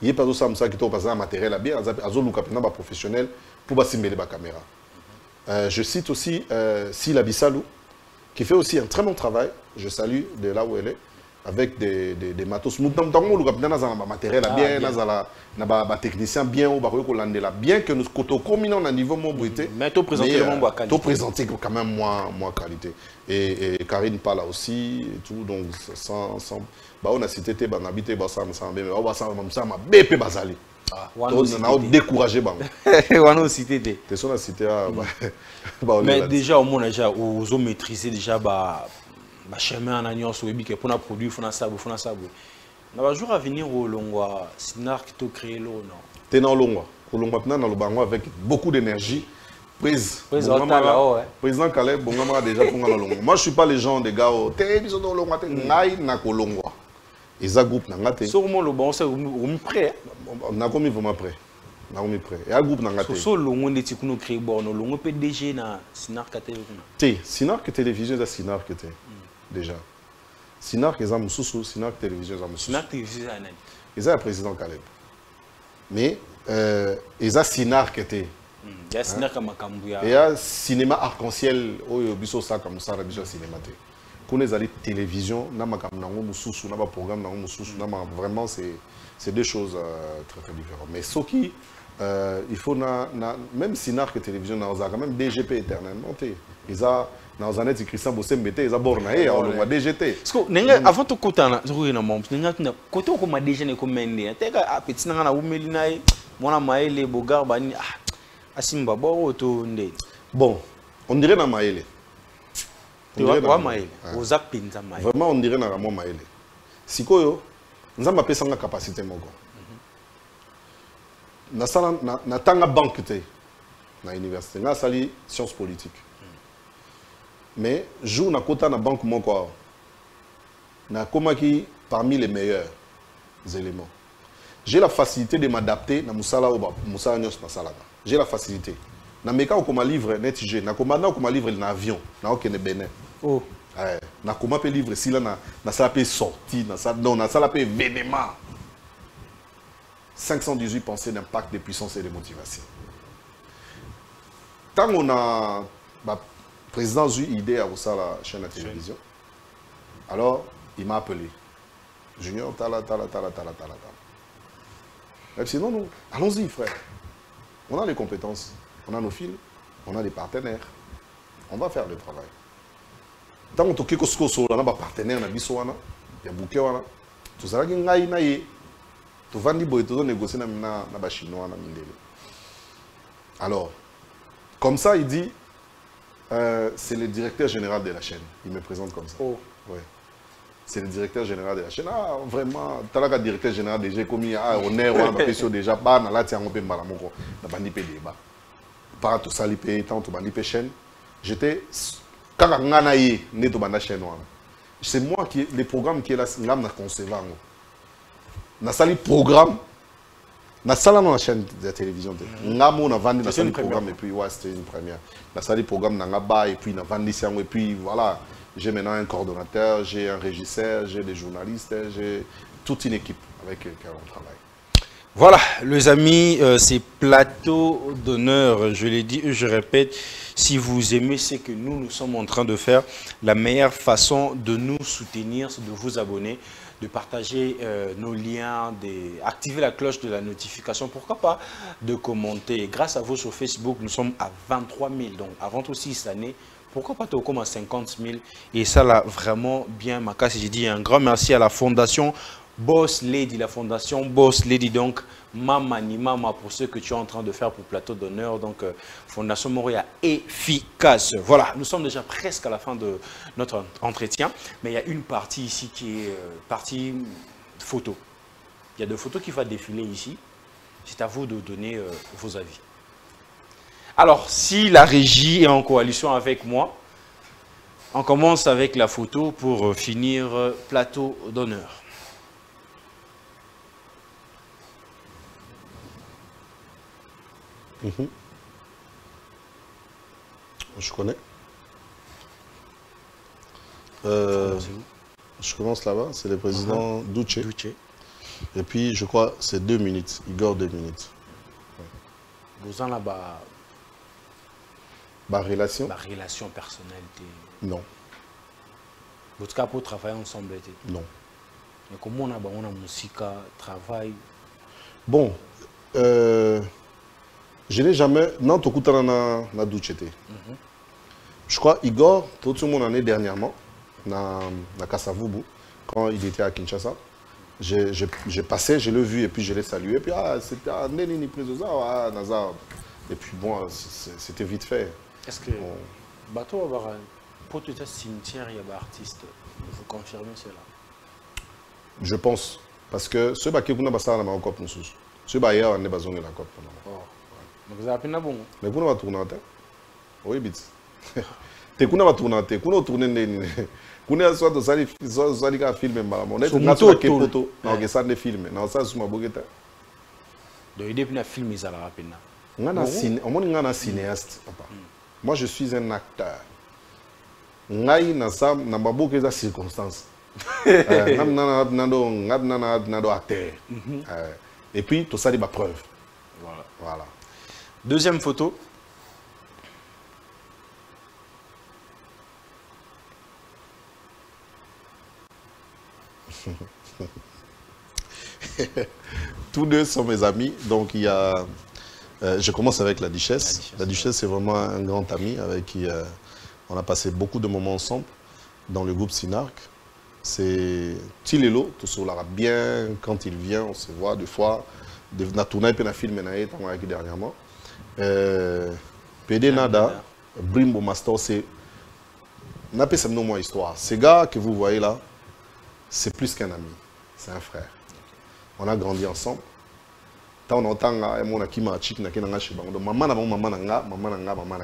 Il n'y a pas de ça qui est un matériel bien, un professionnel pour simuler la caméra. Je cite aussi Sila Bissalou, qui fait aussi un très bon travail, je salue de là où elle est, avec des matos. Nous avons un matériel bien, nous avons un technicien bien, bien que nous combinons à niveau de qualité. Mais tu présentes moins qualité. Tu présentes quand même moins qualité. Et Karine parle aussi, et tout, donc sans on a cité on a habité Bassam, mais on a BP Bazali. On a découragé. On a cité. C'est on a cité. Mais déjà, au moins, ils ont maîtrisé déjà le chemin en agnon sur Webik pour produire, il faut ça. On va jour à venir au Longwa, Sinar qui t'a créé l'eau, non? T'es dans Longwa. Au Longwa, dans le Bango avec beaucoup d'énergie. Président Caleb, déjà pour moi, je ne suis pas les gens des gars, ils sont dans le Longwa. Ils ont groupe nangate. So mo lo bon c'est prêt. On a commis vraiment prêt. On a commis prêt. Et un groupe nangate. So lo ngonde ti kuno créer bon lo ngo PDG na Sinar Kate kuna. Té, Sinar que télévision ça Sinar que té. Déjà. Sinar que ça mususu, Sinar télévision ça mususu. Sinar télévision ça nani. Ils ont le président Caleb. Mais ils ont Sinar que té. Il y a Sinar comme Kambuya. Il y a cinéma arc-en-ciel oyo biso ça comme ça déjà cinéma té. Quand les allées télévision, vraiment c'est deux choses très très différentes. Mais ce qui, il faut même Sinar que télévision, quand même DGP éternellement. Ils ont dans un état Christian Bossem Bété, ils ont borné, on a DGT. Avant tout côté na zuri na mom, côté ko ma DG ne ko mende, te ga petit na na umeli na mona maele bogar bani asimba bo to nde. Bon, on dirait na maele. Vraiment, on dirait que c'est Maël. Si nous avons une capacité, nous avons une banque dans l'université, nous avons une sciences politiques. Mais je suis dans la banque, nous sommes parmi les meilleurs éléments. J'ai la facilité de m'adapter à Moussala. J'ai la facilité. Na meka okoma livre netije na komanda okoma livre na avion na okene Benin. Oh. Na koma pe livre si là na sala pe sorti na sala non na sala pe événement. 518 pensées d'impact, de puissance et de motivation. Tant qu'on a le président a eu l'idée à la chaîne de télévision, alors il m'a appelé. Junior, tala. Et puis non, allons-y frère. On a les compétences, on a nos fils, on a des partenaires. On va faire le travail. Tant qu'on a des partenaires, il y a beaucoup de tout ça, il y a des tu vas négocier avec les Chinois. Alors, comme ça, il dit, c'est le directeur général de la chaîne. Il me présente comme ça. Oh. Ouais. C'est le directeur général de la chaîne. Ah, vraiment, tu as le directeur général déjà commis on est on a déjà pas dans la tienne on peut mal mon na bandi pe débat. Pas tout ça lipé tant tout bandi pe chaîne. J'étais quand ngana yi ne to banda chaîne. C'est moi qui les programmes qui est là ngam na concevoir. Na sali programme na sala na chaîne de télévision ngamo na vandi na sali programme et puis ouais c'était une première. Na sali programme na ngaba et puis na vandi siango et puis voilà. J'ai maintenant un coordonnateur, j'ai un régisseur, j'ai des journalistes, j'ai toute une équipe avec laquelle on travaille. Voilà, les amis, ces plateaux d'honneur, je l'ai dit, je répète, si vous aimez ce que nous sommes en train de faire, la meilleure façon de nous soutenir, c'est de vous abonner, de partager nos liens, d'activer la cloche de la notification, pourquoi pas de commenter. Grâce à vous sur Facebook, nous sommes à 23 000, donc avant aussi cette année, pourquoi pas comme à 50 000. Et ça là, vraiment bien, Makassi, j'ai dit un grand merci à la fondation Boss Lady, la fondation Boss Lady, donc Mama ni Mama pour ce que tu es en train de faire pour Plateau d'honneur, donc Fondation Moria efficace. Voilà, nous sommes déjà presque à la fin de notre entretien, mais il y a une partie ici qui est partie photo. Il y a des photos qui vont défiler ici, c'est à vous de donner vos avis. Alors, si la régie est en coalition avec moi, on commence avec la photo pour finir Plateau d'honneur. Je connais. Je commence là-bas, c'est le président Duce. Et puis, je crois, c'est 2 minutes, Igor 2 minutes. Vous en là-bas. Ma relation personnelle. Non. Votre cas pour travailler ensemble. Non. Mais comment on a musique, travail? Bon, je n'ai jamais. Non, tu écoutes na Duchete. Je crois Igor, tout le monde en est dernièrement, na Kasavubu, quand il était à Kinshasa. J'ai passé, je l'ai vu et puis je l'ai salué. Et puis, c'était un Néni Prézosa, Nazar. Et puis, bon, c'était vite fait. Est-ce que bateau avoir pour tout cimetière il y a des artistes, vous confirmez cela? Je pense parce que ce baquet qu'on a passé dans la cop nous sous ce bailleur on est besoin de la cop. Vous avez appris bon. Mais qu'on va tourner en tête. Oui bit. T'es qu'on va tourner en tête. Qu'on va tourner né. Qu'on est soit de sali ka filmer malam. On est na to ke photo. Non que ça ne filme. Non ça suma bogeta. Donc il depuis na film ils ala rapina. On est cinéaste papa. Moi, je suis un acteur. Ngai na sam na baboke za circonstances. Acteur. Et puis tout ça dit ma preuve. Voilà. Deuxième photo. Tous deux sont mes amis, donc il y a. Je commence avec la Duchesse. La Duchesse, c'est vraiment un grand ami avec qui on a passé beaucoup de moments ensemble dans le groupe Sinarc. C'est Tilelo, tout ça bien. Quand il vient, on se voit deux fois. On a tourné un film dernièrement. PD Nada, Brimbo Master, c'est. On appelle ça mon histoire. Ces gars que vous voyez là, c'est plus qu'un ami. C'est un frère. On a grandi ensemble. On entend mon qui m'a chic na kenanga chez bango maman nanga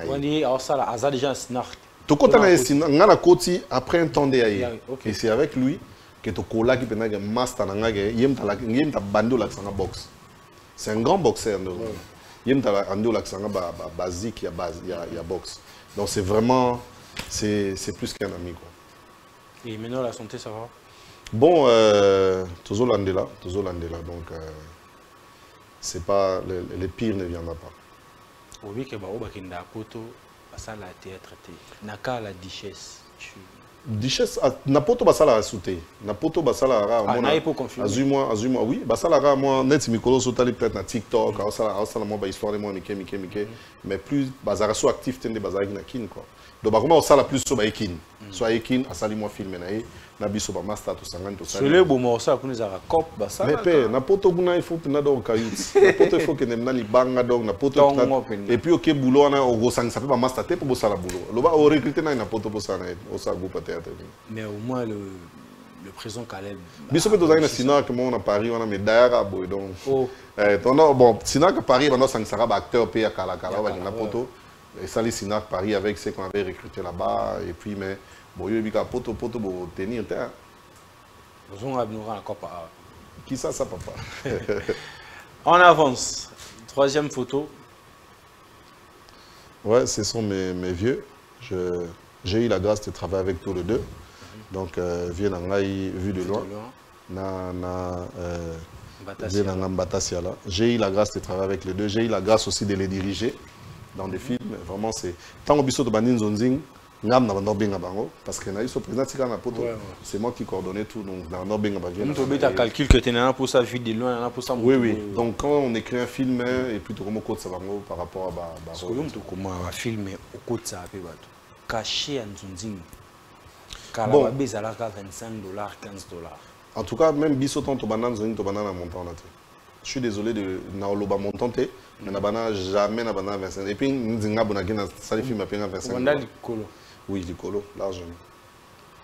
on dit ça azal déjà snark to kota na ngana koti après un temps de aïe et c'est avec lui que to kola qui pena que master nanga que yem ta bando la sanga boxe c'est un grand boxeur yem ta ando la sanga basique ya base ya boxe donc c'est vraiment c'est plus qu'un ami quoi. Et maintenant la santé ça va? Bon toujours landela donc c'est pas les pires ne viendra pas. Oui, que bah au kinda poto, ça la théâtre naka la duchesse. Duchesse na poto basala sauté. Na poto basala ra moi na pour confirmer. Azuma oui, basala ra moi net mikolo sotali peut-être na TikTok, ça moi ba histoire de moi mike mais plus bazara so actif tende bazara na kin quoi. Donc bah comment ça la plus so ba ekin. Soit ekin asali moi filmer na biso ba master to sangani to ça. C'est le beau morceau pour nous ara cop basala. Mais père, na poto buna il faut pina do kayut. Na poto il faut que nemna li banga donc na poto et puis OK boulot na o sang ça peut ba master te pour bosala boulot. Lo ba o recruter na pote pour ça na o sa groupe théâtre. Mais au moins le président Caleb. Biso pe to zanga sina que mon à Paris on a médaille à boy donc. Oh. Bon, sina que Paris on a sang sera acteur pe à kala ba na poto. Et ça les sina Paris avec ceux qu'on avait recruté là-bas et puis mais bon yo bika poto pour tenir terre. Nous avons encore pas. Qui ça papa? On avance. Troisième photo. Ouais, ce sont mes vieux. J'ai eu la grâce de travailler avec tous les deux. Donc, vieux Nangaï, vu de loin. J'ai eu la grâce de travailler avec les deux. J'ai eu la grâce aussi de les diriger dans des films. Vraiment, c'est... Tant que de Banin Zonzing, parce que c'est moi qui coordonnais tout. Donc, dans tu as calculé que tu es pour ça, vu de loin, pour ça. Oui. Donc, quand on écrit un film, et puis tu comment code ça par rapport à parce que comment un film au code ça caché en Zonzing. Bon, 25 $, 15 $. En tout cas, même bisotant to banane Zonzing to banane montant là. Je suis désolé de naoloba montant mais na banane jamais na banane 25. Et puis Nzinga bonakina ça les films à 25 $. Oui, Licolo, largement.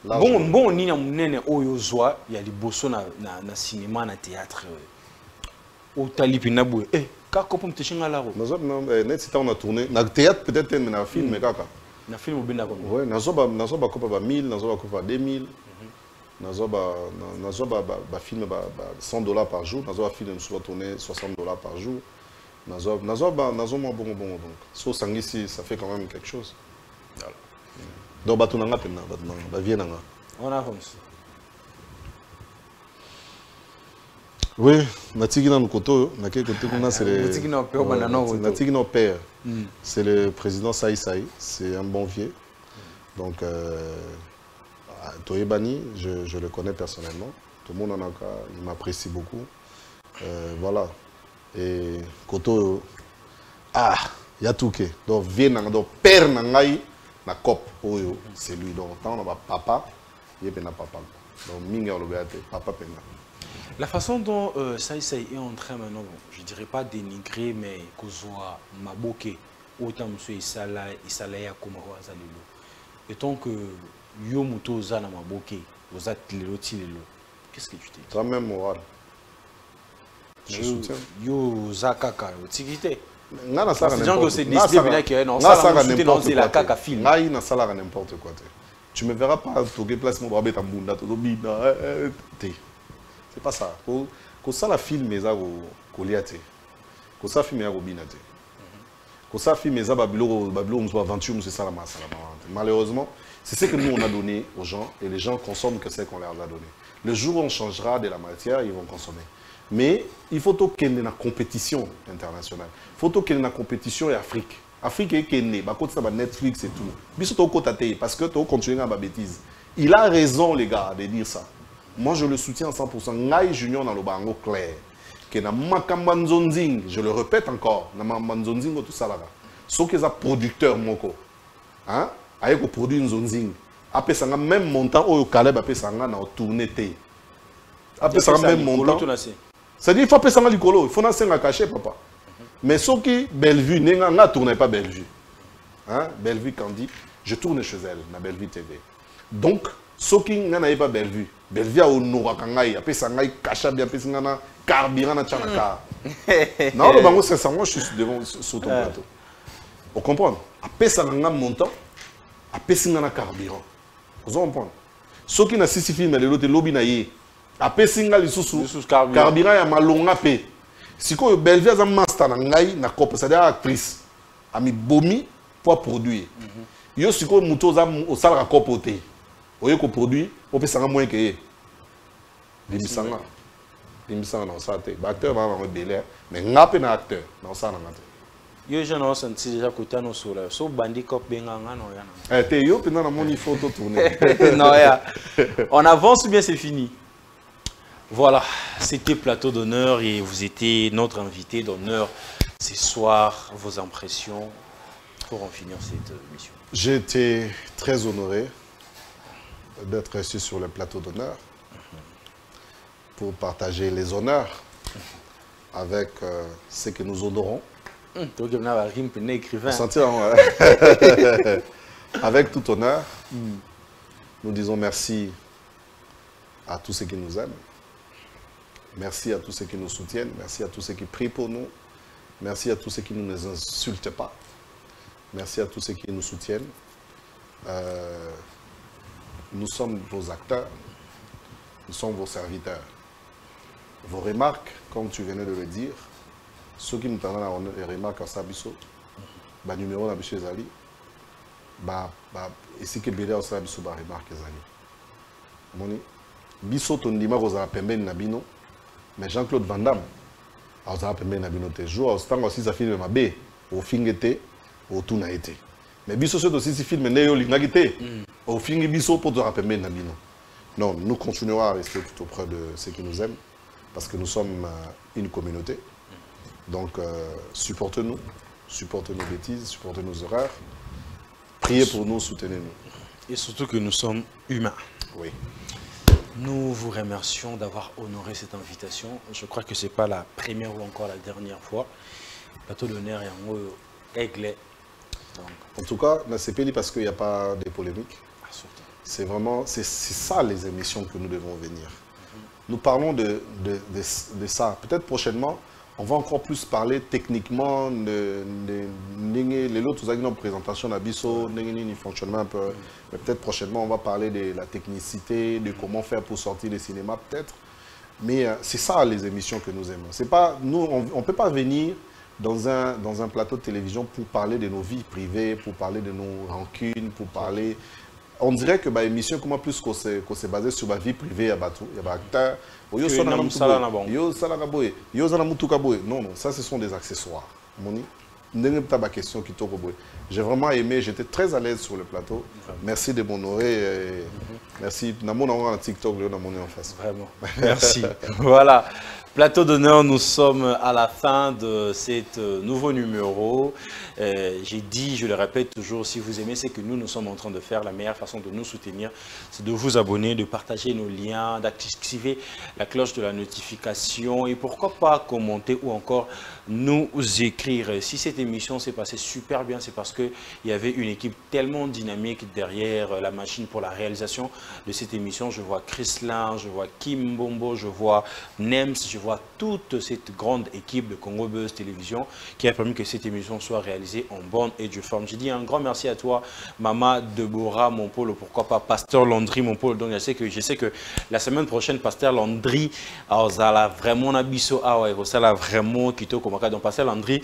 Bon, ni na munene oyo zwa ya liboso na cinéma na théâtre. O talipi na boué. Ka kopo mteshinga laro. Non, net si on a tourné na théâtre peut-être mais na film mais kaka. Na film obenda comme. Ouais, nazoba kopa ba 1000, nazoba kopa 2000. Nazoba film ba $100 par jour, nazoba film soit tourné $60 par jour. Nazoba bon donc. So sangisi ça fait quand même quelque chose. Voilà. Donc, on avance. Oui, c'est le président Saï Saï, c'est un bon vieux. Donc, Toyebani, je le connais personnellement. Tout le monde en a cas, il m'apprécie beaucoup. Voilà. Et Koto, il y a tout qui. Donc, donc, père Nangaï. Na cop c'est lui donc on a papa il y a papa donc minga papa pena. La façon dont ça est en train maintenant, je dirais pas dénigrer mais kozwa maboke autant monsieur Isala ya comme wazalelo et tant que yo muto za na maboke oza tilelo qu'est-ce que tu dis? Toi même moral. Je soutiens. Yo za kaka tikité. N'importe quoi. Tu me verras pas toquer place mon bras bunda c'est pas ça. Ko ça la film mais ça ko liate. Ko ça film ya ko binate. Ko ça film mais ça babilo on aventure c'est ça la masse. Malheureusement, c'est ce que nous on a donné aux gens et les gens consomment que c'est qu'on leur a donné. Le jour où on changera de la matière, ils vont consommer. Mais il faut qu'il y ait une compétition internationale. Il faut qu'il y ait une compétition en Afrique. Afrique est née, Netflix et tout. Parce que tu continues à ma bêtise. Il a raison, les gars, de dire ça. Moi, je le soutiens à 100%. Ngai Junior dans le bango clair. Que na makambanzonzing, je le répète encore, na makambanzonzing tout ça là. Sauf que ça producteur moko. Hein? Aïe ko produit une zonzing. Après ça même montant au Caleb après ça na tourner té. Après ça même montant. C'est-à-dire, il faut appeler ça il faut un cachet, papa. Mais ce qui Bellevue, n'a tourné pas Bellevue. Hein? Bellevue Candy, je tourne chez elle, na Bellevue TV. Donc, ce qui n'a pas Bellevue, Bellevue a honoré Kangai, après ça n'a caché bien, après ça n'a carburant na tchanaka. Non, le bango, sincèrement, je suis devant sur ton plateau. Vous comprenez? Après ça n'a montant, après ça n'a carburant. Vous comprenez? Ce qui n'a six films, l'autre lobby na yé. Après singa lisusu carburant ya malonga pe siko Bellevue za master na ngai na cop c'est-à-dire actrice ami bomi pour produire yo siko muto za au sala cop oté oye ko produire o pe sanga moins que ye bimisanga l'émission dans ça acteur va avoir belé mais ngape na acteur dans ça ngate yo je n'ai senti déjà côté no sola so bandi cop benganga no yana te yo pendant mon photo tourner non ya on avance ou bien c'est fini. Voilà, c'était Plateau d'honneur et vous étiez notre invité d'honneur ce soir. Vos impressions pour en finir cette émission? J'ai été très honoré d'être reçu sur le plateau d'honneur pour partager les honneurs avec ceux que nous honorons. Sentir, avec tout honneur, nous disons merci à tous ceux qui nous aiment. Merci à tous ceux qui nous soutiennent. Merci à tous ceux qui prient pour nous. Merci à tous ceux qui ne nous insultent pas. Merci à tous ceux qui nous soutiennent. Nous sommes vos acteurs. Nous sommes vos serviteurs. Vos remarques, comme tu venais de le dire, ceux qui nous donnent les remarques à Sabiso, le numéro de M. Zali, et si que Bédé a Sabiso, remarque Zali. Moni, Biso Tondima Rosa Pemben Nabino. Mais Jean-Claude Van Damme, il y a des jours, il y a des films au film été, au tout n'a été. Mais Bisso, c'est aussi ces films au film Bisso pour te rappeler Nabino. Non, nous continuerons à rester tout auprès de ceux qui nous aiment, parce que nous sommes une communauté. Donc, supportez-nous, supportez nos bêtises, supportez nos erreurs. Priez pour nous, soutenez-nous. Et surtout que nous sommes humains. Oui. Nous vous remercions d'avoir honoré cette invitation. Je crois que ce n'est pas la première ou encore la dernière fois. Plateau d'honneur est en haut aiglé. En tout cas, c'est pas parce qu'il n'y a pas de polémiques. C'est vraiment, c'est ça les émissions que nous devons venir. Nous parlons de ça. Peut-être prochainement, on va encore plus parler techniquement de l'autre présentation d'Abisso, du fonctionnement un peu. Mais peut-être prochainement, on va parler de la technicité, de comment faire pour sortir les cinémas, peut-être. Mais c'est ça les émissions que nous aimons. C'est pas, nous, on ne peut pas venir dans un plateau de télévision pour parler de nos vies privées, pour parler de nos rancunes, pour parler... On dirait que l'émission, comment plus qu'on s'est basé sur ma vie privée, il y a des acteurs. Non, non, ça ce sont des accessoires. J'ai vraiment aimé, j'étais très à l'aise sur le plateau. Merci de m'honorer. Merci. TikTok, en face. Vraiment. Merci. Voilà. Plateau d'honneur, nous sommes à la fin de ce nouveau numéro. J'ai dit, je le répète toujours, si vous aimez ce que nous sommes en train de faire, la meilleure façon de nous soutenir, c'est de vous abonner, de partager nos liens, d'activer la cloche de la notification et pourquoi pas commenter ou encore nous écrire. Si cette émission s'est passée super bien, c'est parce qu'il y avait une équipe tellement dynamique derrière la machine pour la réalisation de cette émission. Je vois Chrislin, je vois Kim Bombo, je vois Nems, je vois toute cette grande équipe de Congo Buzz Télévision qui a permis que cette émission soit réalisée en bonne et due forme. J'ai dit un grand merci à toi, Maman Deborah, mon pôle, pourquoi pas Pasteur Landry, mon pôle. Donc je sais que la semaine prochaine, Pasteur Landry, a vraiment abisso, vraiment quitté comme donc Pasteur Landry,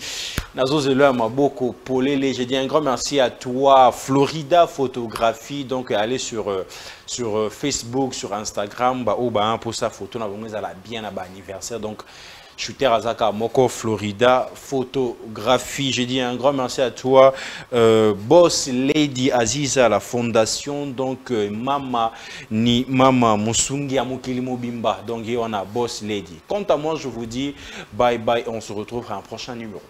m'a beaucoup polé. J'ai dit un grand merci à toi, Florida Photographie. Donc allez sur Facebook, sur Instagram, pour sa photo, on a bien à anniversaire. Donc, Shooter Azaka Moko Florida Photographie. J'ai dit un grand merci à toi, Boss Lady Aziza, la fondation. Donc, Mama Musungi Amukilimo Bimba. Donc, on a Boss Lady. Quant à moi, je vous dis bye bye. On se retrouve à un prochain numéro.